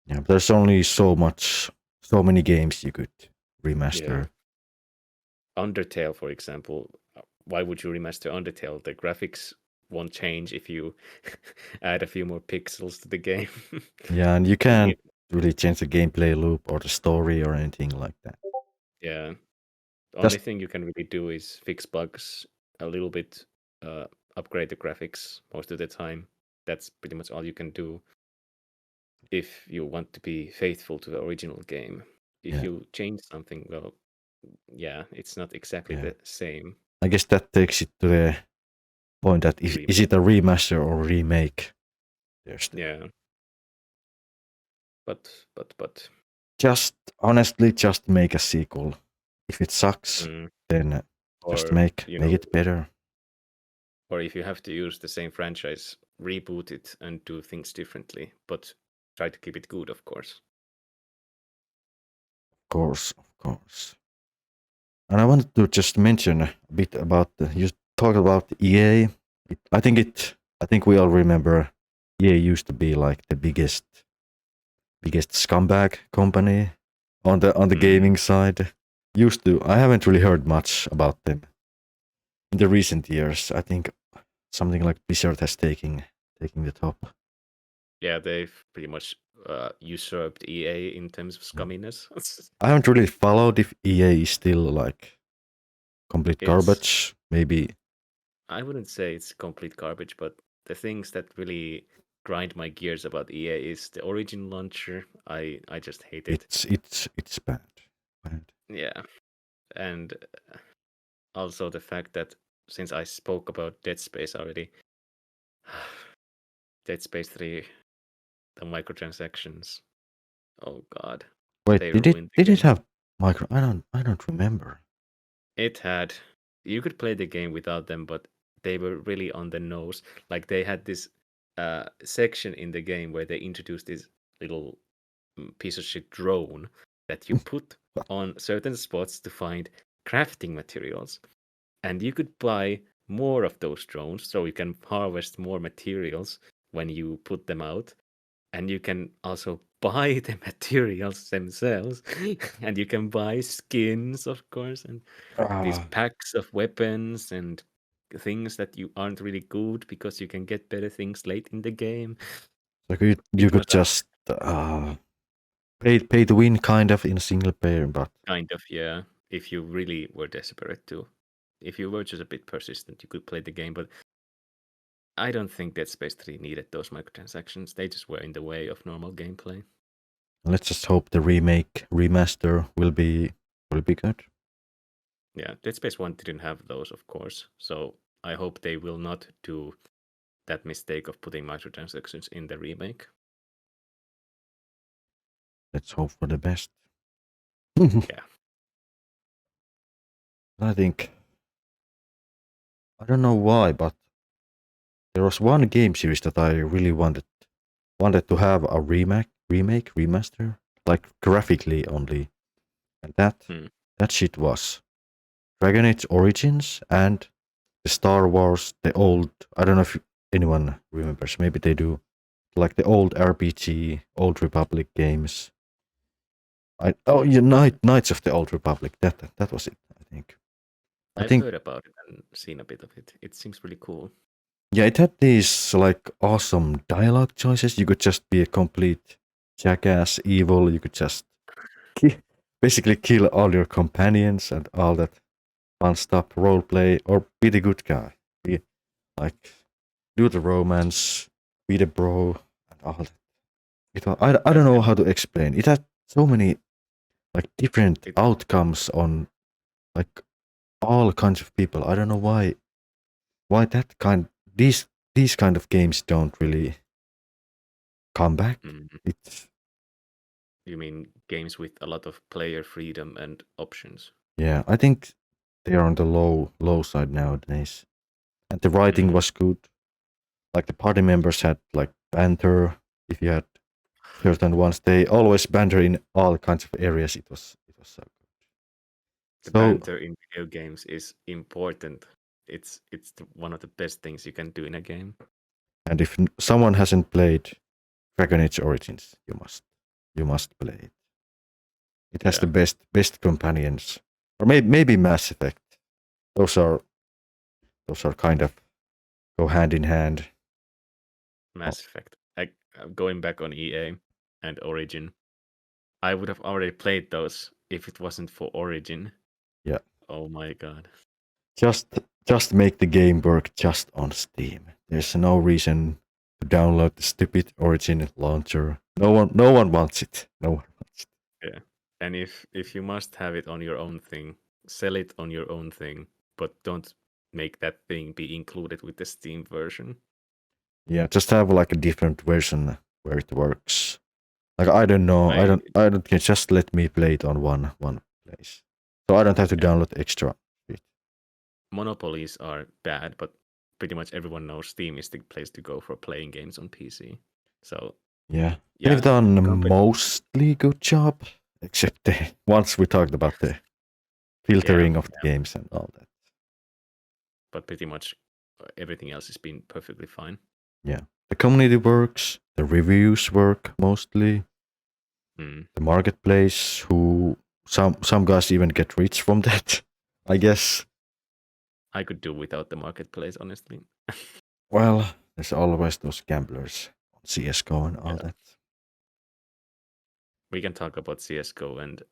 Yeah, there's only so many games you could remaster. Yeah. Undertale, for example, why would you remaster Undertale? The graphics won't change if you add a few more pixels to the game. Yeah, and you can't really change the gameplay loop or the story or anything like that. Yeah. The only thing you can really do is fix bugs a little bit, upgrade the graphics most of the time. That's pretty much all you can do if you want to be faithful to the original game. If you change something, well, yeah, it's not exactly the same. I guess that takes it to the point that is it a remaster or remake? Yeah. But just honestly, just make a sequel. If it sucks, then just make it better. Or if you have to use the same franchise, reboot it and do things differently, but try to keep it good, of course. Of course. And I wanted to just mention a bit about you talked about EA. I think we all remember EA used to be like the biggest scumbag company on the gaming side. I haven't really heard much about them in the recent years. I think something like Blizzard has taking the top. Yeah, they've pretty much usurped EA in terms of scumminess. I haven't really followed if EA is still like complete garbage. Maybe I wouldn't say it's complete garbage, but the things that really grind my gears about EA is the Origin launcher. I just hate it. It's bad. Bad. Yeah, and also the fact that since I spoke about Dead Space already, Dead Space 3, the microtransactions. Oh god, Wait, they did it ruined the did it game. have micro? I don't remember. It had. You could play the game without them, but they were really on the nose. Like they had this section in the game where they introduced this little piece of shit drone that you put on certain spots to find crafting materials. And you could buy more of those drones so you can harvest more materials when you put them out. And you can also buy the materials themselves. And you can buy skins, of course, and these Ah, packs of weapons and things that you aren't really good because you can get better things late in the game. like you It was could just pay to win kind of in single player, but kind of, yeah, if you really were desperate to. If you were just a bit persistent, you could play the game, but I don't think Dead Space 3 needed those microtransactions. They just were in the way of normal gameplay. let's just hope the remaster will be good. Yeah, Dead Space 1 didn't have those, of course. So I hope they will not do that mistake of putting microtransactions in the remake. Let's hope for the best. Yeah. I think I don't know why, but there was one game series that I really wanted to have a remaster, like graphically only, and Hmm. that shit was Dragon Age Origins and the Star Wars, the old. I don't know if anyone remembers. Maybe they do. Like the old RPG, Old Republic games. Knights of the Old Republic. That was it. I think. I I've think heard about it and seen a bit of it. It seems really cool. yeah, it had these like awesome dialogue choices. You could just be a complete jackass, evil. You could just basically kill all your companions and all that fun stuff, role play, or be the good guy. Be like do the romance, be the bro, and all that. I don't That's know kind of how to explain. It had so many like different it. outcomes on like all kinds of people. I don't know why that kind these kind of games don't really come back. Mm, It's you mean games with a lot of player freedom and options? yeah, I think they are on the low side nowadays. And the writing Mm. was good. Like the party members had like banter. If you had certain ones, they always banter in all kinds of areas. It was so good. The So banter in video games is important. It's one of the best things you can do in a game. and if someone hasn't played Dragon Age Origins, you must play it. It has the Yeah, best companions, or maybe Mass Effect. Those are kind of go hand in hand. Oh, Mass Effect. Going back on EA and Origin, I would have already played those if it wasn't for Origin. yeah, Oh my god. just just make the game work just on Steam. There's no reason to download the stupid Origin launcher. No one wants it. No one wants it. Yeah. And if you must have it on your own thing, sell it on your own thing, but don't make that thing be included with the Steam version. Yeah, just have like a different version where it works. Like I don't know. I I don't care. Just let me play it on one place, so I don't have to yeah. download extra shit. Monopolies are bad, but pretty much everyone knows Steam is the place to go for playing games on PC. So Yeah, they've yeah, done a company, mostly good job, except once we talked about the yeah, filtering of the games and all that. but pretty much everything else has been perfectly fine. Yeah, the community works. The reviews work mostly. Mm. The marketplace, who some guys even get rich from that. I guess. I could do without the marketplace, honestly. Well, there's always those gamblers on CS:GO and all Yeah, that. we can talk about CS:GO and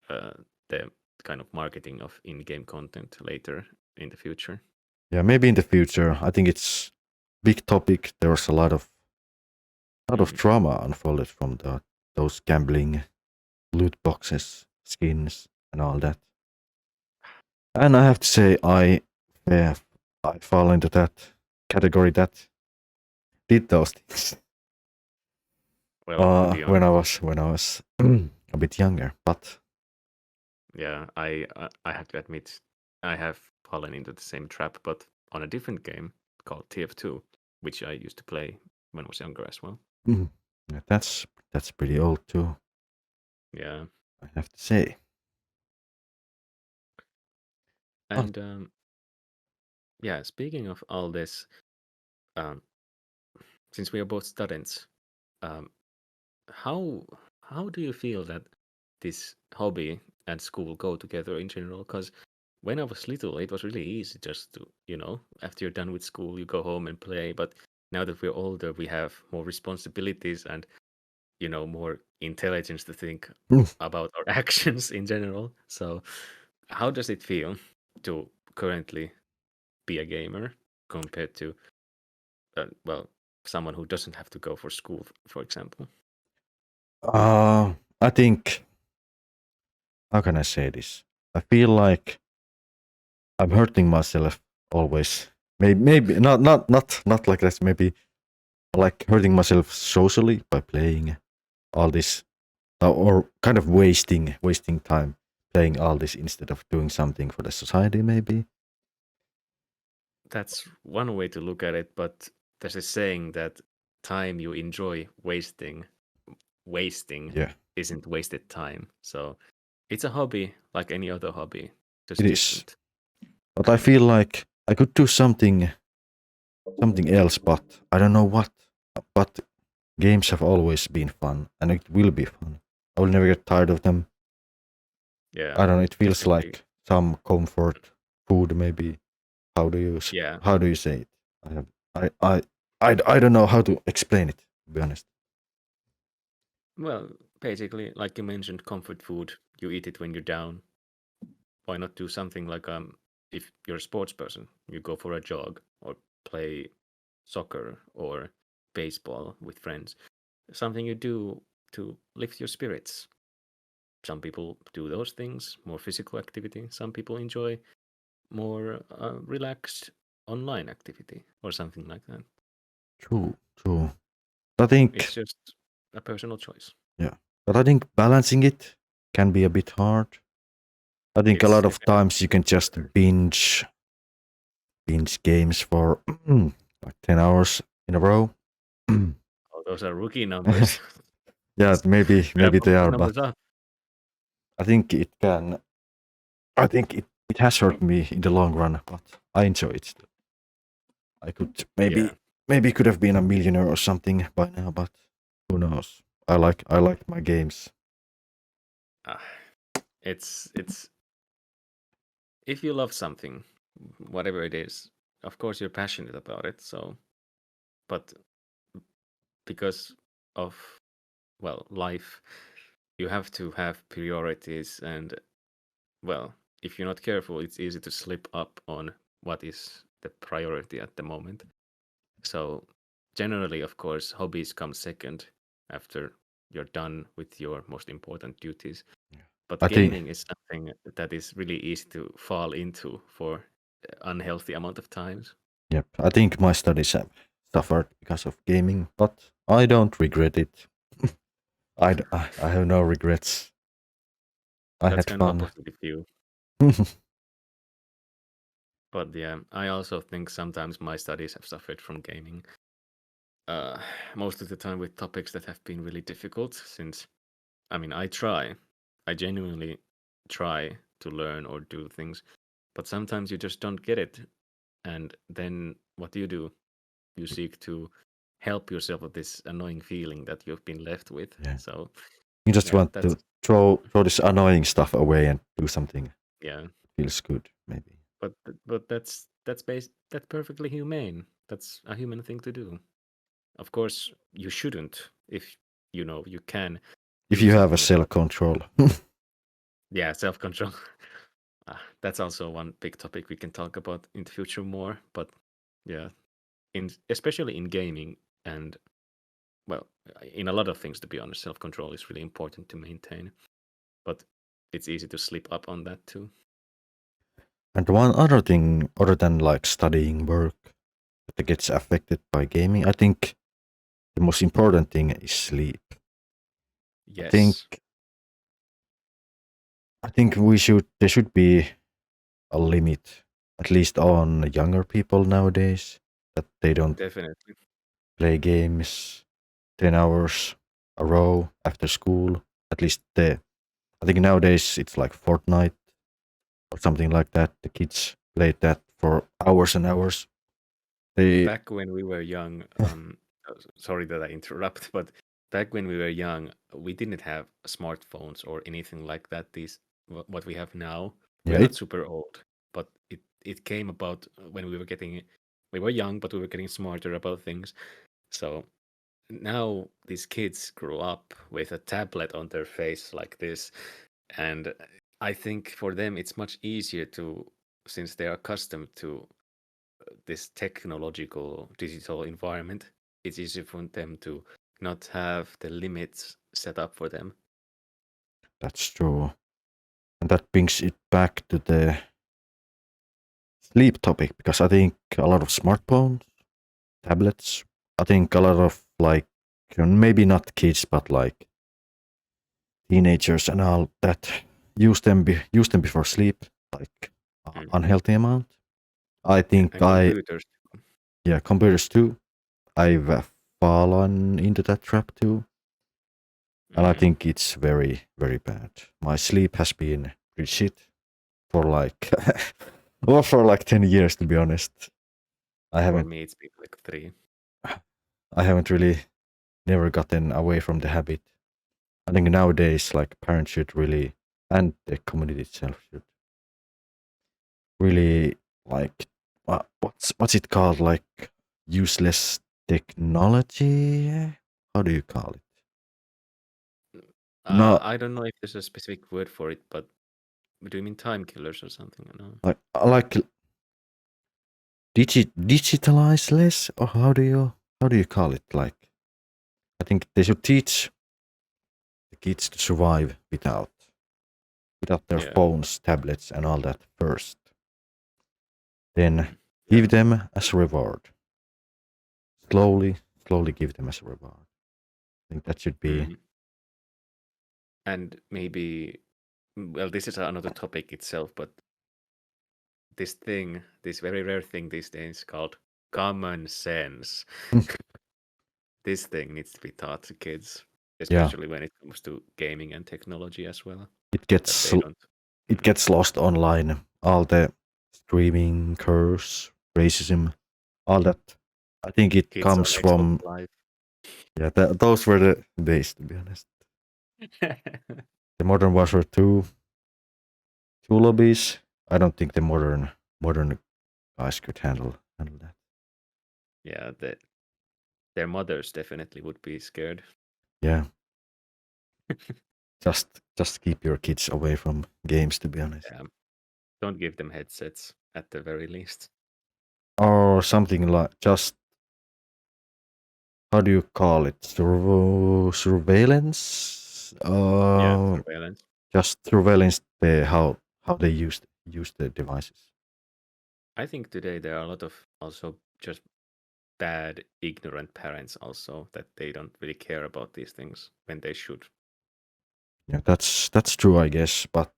the kind of marketing of in-game content later in the future. Yeah, maybe in the future. I think it's big topic. There was a lot of drama unfolded from those gambling, loot boxes, skins, and all that. And I have to say, I fall into that category that did those things Well, to be when honest, I was a bit younger. But yeah, I have to admit I have fallen into the same trap, but on a different game called TF2, which I used to play when I was younger as well. yeah, that's pretty old too. Yeah, I have to say. But and yeah, speaking of all this, um, since we are both students, um, how how do you feel that this hobby and school go together in general? Because when I was little, it was really easy just to, after you're done with school, you go home and play. But now that we're older, we have more responsibilities and, more intelligence to think about our actions in general. So, how does it feel to currently be a gamer compared to, well, someone who doesn't have to go for school, for example? I think, how can I say this? I feel like I'm hurting myself always. Maybe not like this. Maybe like hurting myself socially by playing all this, or kind of wasting time playing all this instead of doing something for the society. Maybe. That's one way to look at it, but there's a saying that time you enjoy wasting Yeah, isn't wasted time. So it's a hobby like any other hobby, it just is. different. But I feel like I could do something else, but I don't know what. But games have always been fun, and it will be fun. I will never get tired of them. Yeah, I don't know. It feels definitely. like some comfort food, maybe. Yeah. How do you say it? I have I don't know how to explain it. To be honest. Well, basically, like you mentioned, comfort food, you eat it when you're down. Why not do something like if you're a sports person, you go for a jog or play soccer or baseball with friends. Something you do to lift your spirits. Some people do those things, more physical activity. Some people enjoy more relaxed online activity or something like that. True, true. I think It's just a personal choice. yeah, but I think balancing it can be a bit hard. I think a It's lot of definitely. times you can just binge games for like 10 hours in a row. Oh, those are rookie numbers. Yeah, Gotta maybe bump they those are, but numbers up. I think it can. I think it has hurt me in the long run, but I enjoy it still. I could Yeah. maybe could have been a millionaire or something by now, but who knows? I like my games. Ah, it's if you love something, whatever it is, of course you're passionate about it. So, but because of, well, life, you have to have priorities, and, well, if you're not careful, it's easy to slip up on what is the priority at the moment. So generally, of course, hobbies come second after you're done with your most important duties. But I think gaming is something that is really easy to fall into for unhealthy amount of times. yep. I think my studies have suffered because of gaming, but I don't regret it. I have no regrets. I That's had kind of a fun. positive view. But yeah, I also think sometimes my studies have suffered from gaming. Uh, Most of the time with topics that have been really difficult, since, I mean, I genuinely try to learn or do things, but sometimes you just don't get it. And then what do? You seek to help yourself with this annoying feeling that you've been left with. Yeah, So, you just yeah, want that's, to throw this annoying stuff away and do something yeah. feels good, maybe. But that's perfectly humane. That's a human thing to do. Of course, you shouldn't if you can If do you have a something self about it. control. Yeah, self-control. That's also one big topic we can talk about in the future more. But yeah, especially in gaming and well, in a lot of things, to be honest, self-control is really important to maintain. But it's easy to slip up on that too. And one other thing, other than like studying work, that gets affected by gaming, I think the most important thing is sleep. I think Yes, there should be a limit, at least on younger people nowadays, that they don't definitely. play games 10 hours a row after school. At least I think nowadays it's like Fortnite or something like that. The kids play that for hours and hours. They Back when we were young, sorry that I interrupt, but back when we were young, we didn't have smartphones or anything like that. What we have now, yeah, we're not super old, but it came about when we were young, but we were getting smarter about things. So now these kids grow up with a tablet on their face like this, and I think for them it's much easier since they are accustomed to this technological digital environment, it's easy for them to not have the limits set up for them. that's true. And that brings it back to the sleep topic because I think a lot of smartphones, tablets, I think a lot of like maybe not kids but like teenagers and all that use them before sleep like Mm. unhealthy amount. I think And computers. computers too. I've fallen into that trap too, and I Mm. think it's very very bad. My sleep has been pretty shit for like well for like 10 years to be honest. I For haven't me, it's been like 3. I haven't really never gotten away from the habit. I think nowadays like parents should really and the community itself should really like what's it called, like useless technology, how do you call it? No, I don't know if there's a specific word for it, but do you mean time killers or something? No. like digitalize less, or how do you call it, like I think they should teach the kids to survive without their Yeah. phones, tablets and all that first, then Yeah. give them as a reward, slowly give them as a reward. I think that should be Mm. And maybe, well, this is another topic itself, but this very rare thing these days called common sense. This thing needs to be taught to kids, yeah, especially when it comes to gaming and technology as well. it That gets they don't. it gets lost online. All the streaming curse, racism, all that. I think it Kids on comes Xbox from Live. those were the days to be honest. The Modern Warfare 2 lobbies. I don't think the modern guys could handle that. Yeah, their mothers definitely would be scared. Yeah, just keep your kids away from games to be honest, Don't give them headsets at the very least. or something like just how do you call it, surveillance. Yeah, surveillance. Just surveillance the how they use the devices. I think today there are a lot of also just bad, ignorant parents also that they don't really care about these things when they should. Yeah, that's true, I guess. But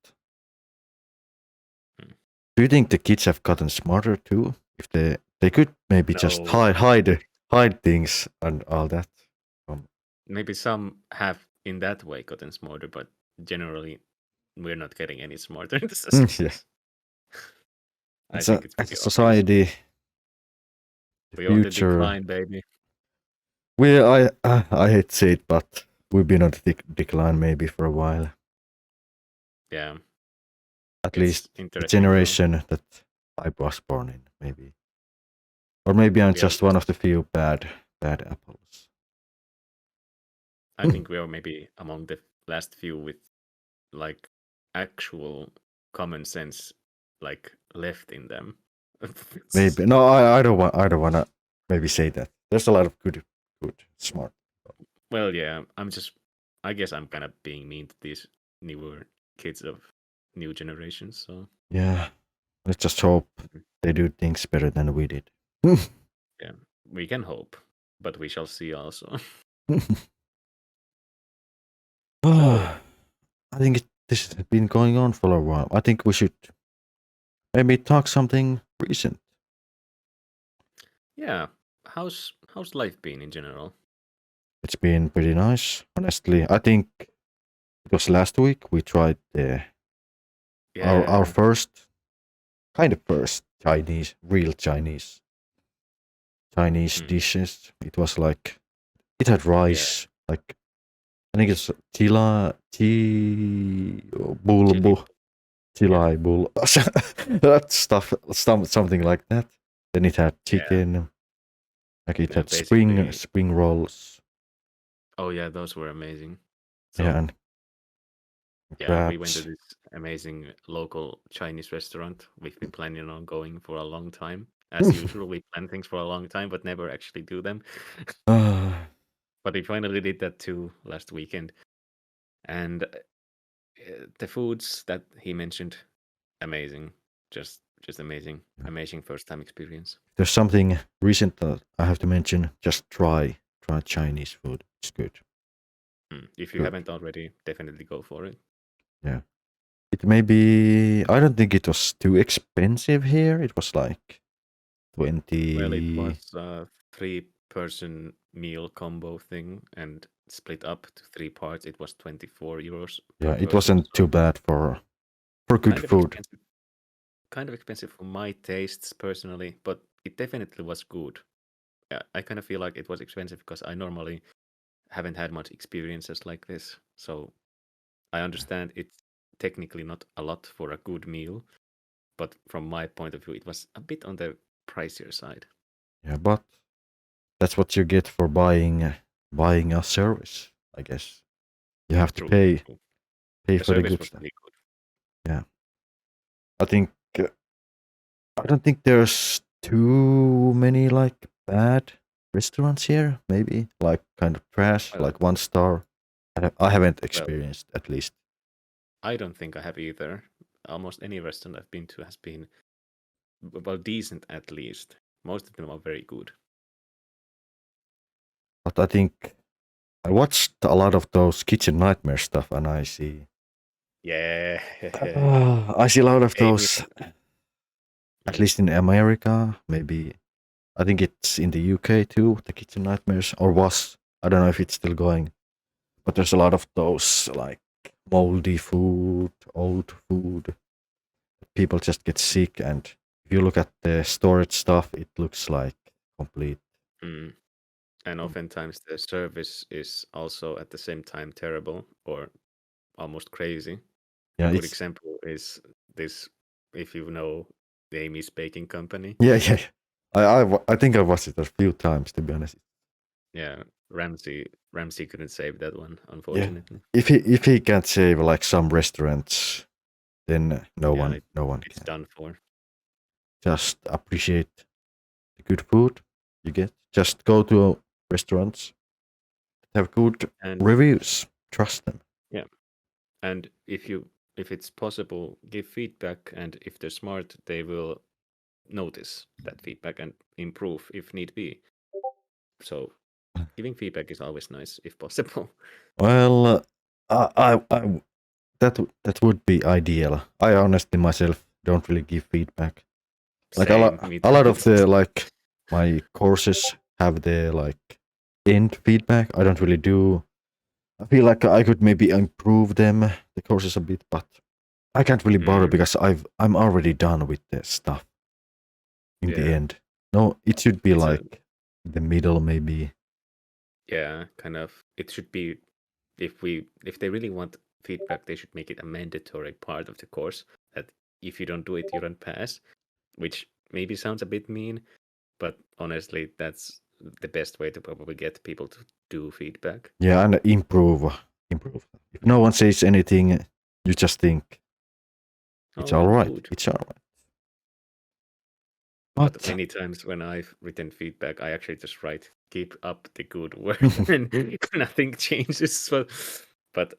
Hmm. do you think the kids have gotten smarter too? If they could maybe just No, hide things and all that. maybe some have in that way gotten smarter, but generally we're not getting any smarter in the Yeah, society. I think it's as a pretty obvious. society, the We're on the future. decline, baby. I hate to say it, but we've been on the decline maybe for a while. Yeah, At it's least the interesting though. generation that I was born in, maybe, or maybe I'm We are just one of just, the few bad apples. I think we are maybe among the last few with like actual common sense like left in them. Maybe no, I don't want. I don't wanna maybe say that. There's a lot of good, smart. Well, yeah, I guess I'm kind of being mean to these newer kids of new generations. So Yeah, let's just hope they do things better than we did. yeah, we can hope, but we shall see also. I think this has been going on for a while. I think we should maybe talk something recent. Yeah, how's life been in general? It's been pretty nice, honestly. I think it was last week we tried our first real Chinese dishes. It was like it had rice, like I think it's bulbu, tilai bul, that stuff, something like that. Then it had chicken, like it had spring rolls. Oh yeah, those were amazing. So, Yeah, and we went to this amazing local Chinese restaurant. We've been planning on going for a long time. As usual, we plan things for a long time, but never actually do them. But we finally did that too last weekend. And the foods that he mentioned, amazing. Just amazing. Amazing first time experience. There's something recent that I have to mention. Just try Chinese food. It's good. If you haven't already, definitely go for it. Yeah. It may be, I don't think it was too expensive here. It was like 20. Well, it was a 3-person meal combo thing and split up to 3 parts. It was 24 euros. Yeah, it wasn't too bad for good food. Kind of expensive for my tastes personally, but it definitely was good. I kind of feel like it was expensive because I normally haven't had much experiences like this. So I understand it's technically not a lot for a good meal, but from my point of view, it was a bit on the pricier side. Yeah, but that's what you get for buying a service, I guess. You have to pay for the good stuff. Really good. Yeah. I don't think there's too many like bad restaurants here. Maybe like kind of trash, like 1 star. I haven't experienced, at least. I don't think I have either. Almost any restaurant I've been to has been, well, decent at least. Most of them are very good. But I think I watched a lot of those Kitchen Nightmare stuff, and I see. Yeah. I see a lot of those. At least in America, maybe. I think it's in the UK too. The Kitchen Nightmares, or was. I don't know if it's still going. But there's a lot of those like moldy food, old food. People just get sick, and if you look at the storage stuff, it looks like complete. And oftentimes the service is also at the same time terrible or almost crazy. Yeah, a good example is this, if you know the Amy's Baking Company. Yeah. I think I watched it a few times, to be honest. Yeah, Ramsey couldn't save that one, unfortunately. Yeah. If he can't save like some restaurants, then no one it's can. done for. Just appreciate the good food you get. Just go to restaurants, have good reviews, trust them. Yeah, and if it's possible, give feedback, and if they're smart, they will notice that feedback and improve if need be. So giving feedback is always nice if possible. Well, I that would be ideal. I honestly myself don't really give feedback. Like a lot of the like my courses have the like end feedback. I don't really do. I feel like I could maybe improve the courses a bit, but I can't really bother because I'm already done with the stuff. In the end, no, it should be like the middle, maybe. Yeah, kind of. It should be if they really want feedback, they should make it a mandatory part of the course. That if you don't do it, you don't pass. Which maybe sounds a bit mean, but honestly, that's the best way to probably get people to do feedback. Yeah, and improve. If no one says anything, you just think it's all right. It's all right. But What? many times when I've written feedback, I actually just write "keep up the good work," and nothing changes. So, but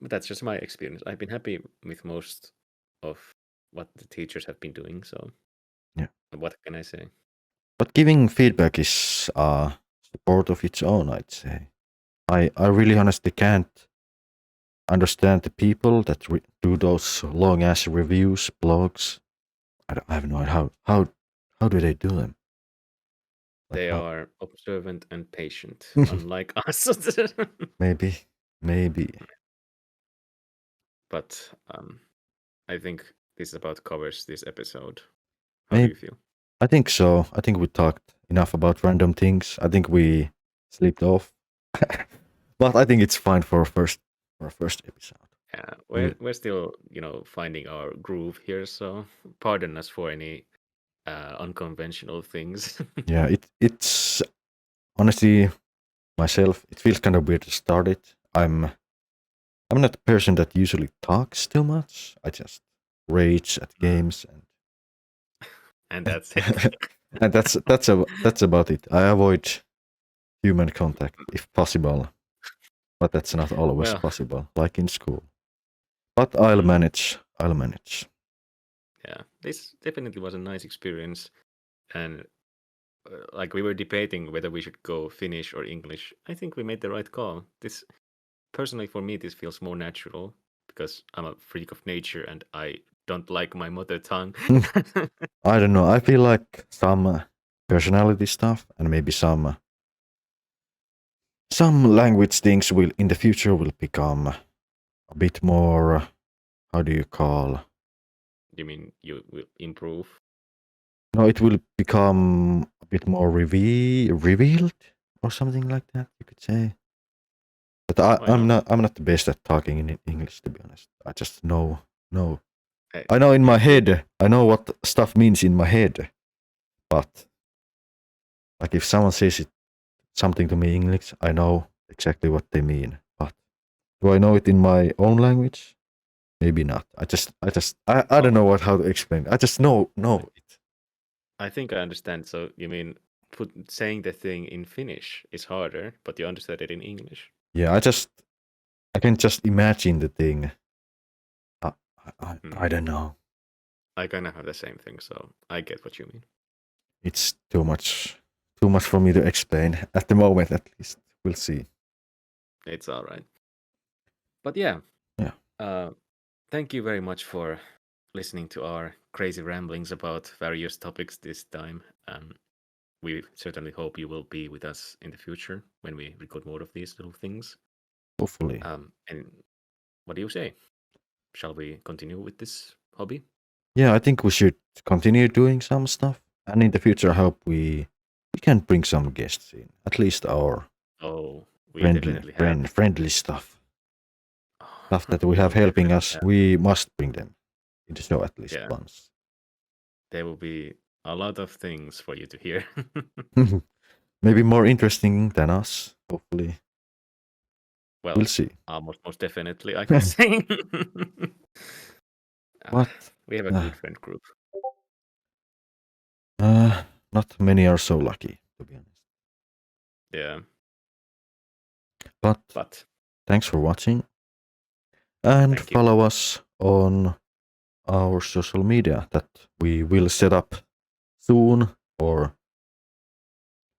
that's just my experience. I've been happy with most of what the teachers have been doing. So, Yeah. what can I say? But giving feedback is a sport of its own, I'd say. I really honestly can't understand the people that do those long ass reviews, blogs. I have no idea how do they do them? Like They how? are observant and patient, unlike us. Maybe. But I think this about covers this episode. How do Maybe. you feel? I think so. I think we talked enough about random things. I think we slipped off, but I think it's fine for a first episode. Yeah, We- we're still finding our groove here. So pardon us for any unconventional things. yeah, it's honestly myself. It feels kind of weird to start it. I'm not a person that usually talks too much. I just rage at games And that's it. and that's about it. I avoid human contact if possible, but that's not always Well, possible, like in school. But I'll manage. I'll manage. yeah, this definitely was a nice experience. And like we were debating whether we should go Finnish or English. I think we made the right call. This personally for me, this feels more natural because I'm a freak of nature and I don't like my mother tongue. I don't know. I feel like some personality stuff and maybe some language things will in the future will become a bit more. How do you call? You mean you will improve? No, it will become a bit more revealed or something like that. You could say. But Why I'm not? not the best at talking in English, to be honest. I just know. Hey, I know in my if you- head. I know what stuff means in my head. But like if someone says something to me in English, I know exactly what they mean. But do I know it in my own language? Maybe not. I don't know how to explain. I just know it. I think I understand. So you mean saying the thing in Finnish is harder, but you understand it in English. Yeah, I can just imagine the thing. I don't know. I kind of have the same thing, so I get what you mean. It's too much for me to explain at the moment. At least we'll see. It's all right. But yeah. Yeah. Thank you very much for listening to our crazy ramblings about various topics this time. We certainly hope you will be with us in the future when we record more of these little things. Hopefully. And what do you say? Shall we continue with this hobby? Yeah, I think we should continue doing some stuff, and in the future, I hope we can bring some guests in. At least our We definitely have friendly stuff that we have will helping definitely us. have. We must bring them in the show at least Yeah. once. There will be a lot of things for you to hear. Maybe more interesting than us. Hopefully, Well, we'll see. most definitely, I can say. What? We have a good friend group. Not many are so lucky, to be honest. Yeah. But thanks for watching, and Thank you. follow us on our social media that we will set up soon, or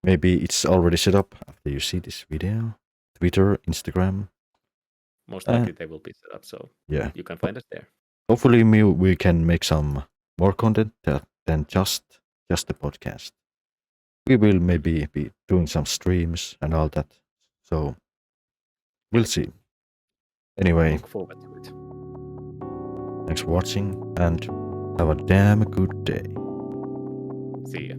maybe it's already set up after you see this video. Twitter, Instagram. Most likely they will be set up, so Yeah, you can find us there. hopefully we can make some more content than just the podcast. We will maybe be doing some streams and all that. So we'll see. Anyway, Look forward to it. thanks for watching and have a damn good day. See ya.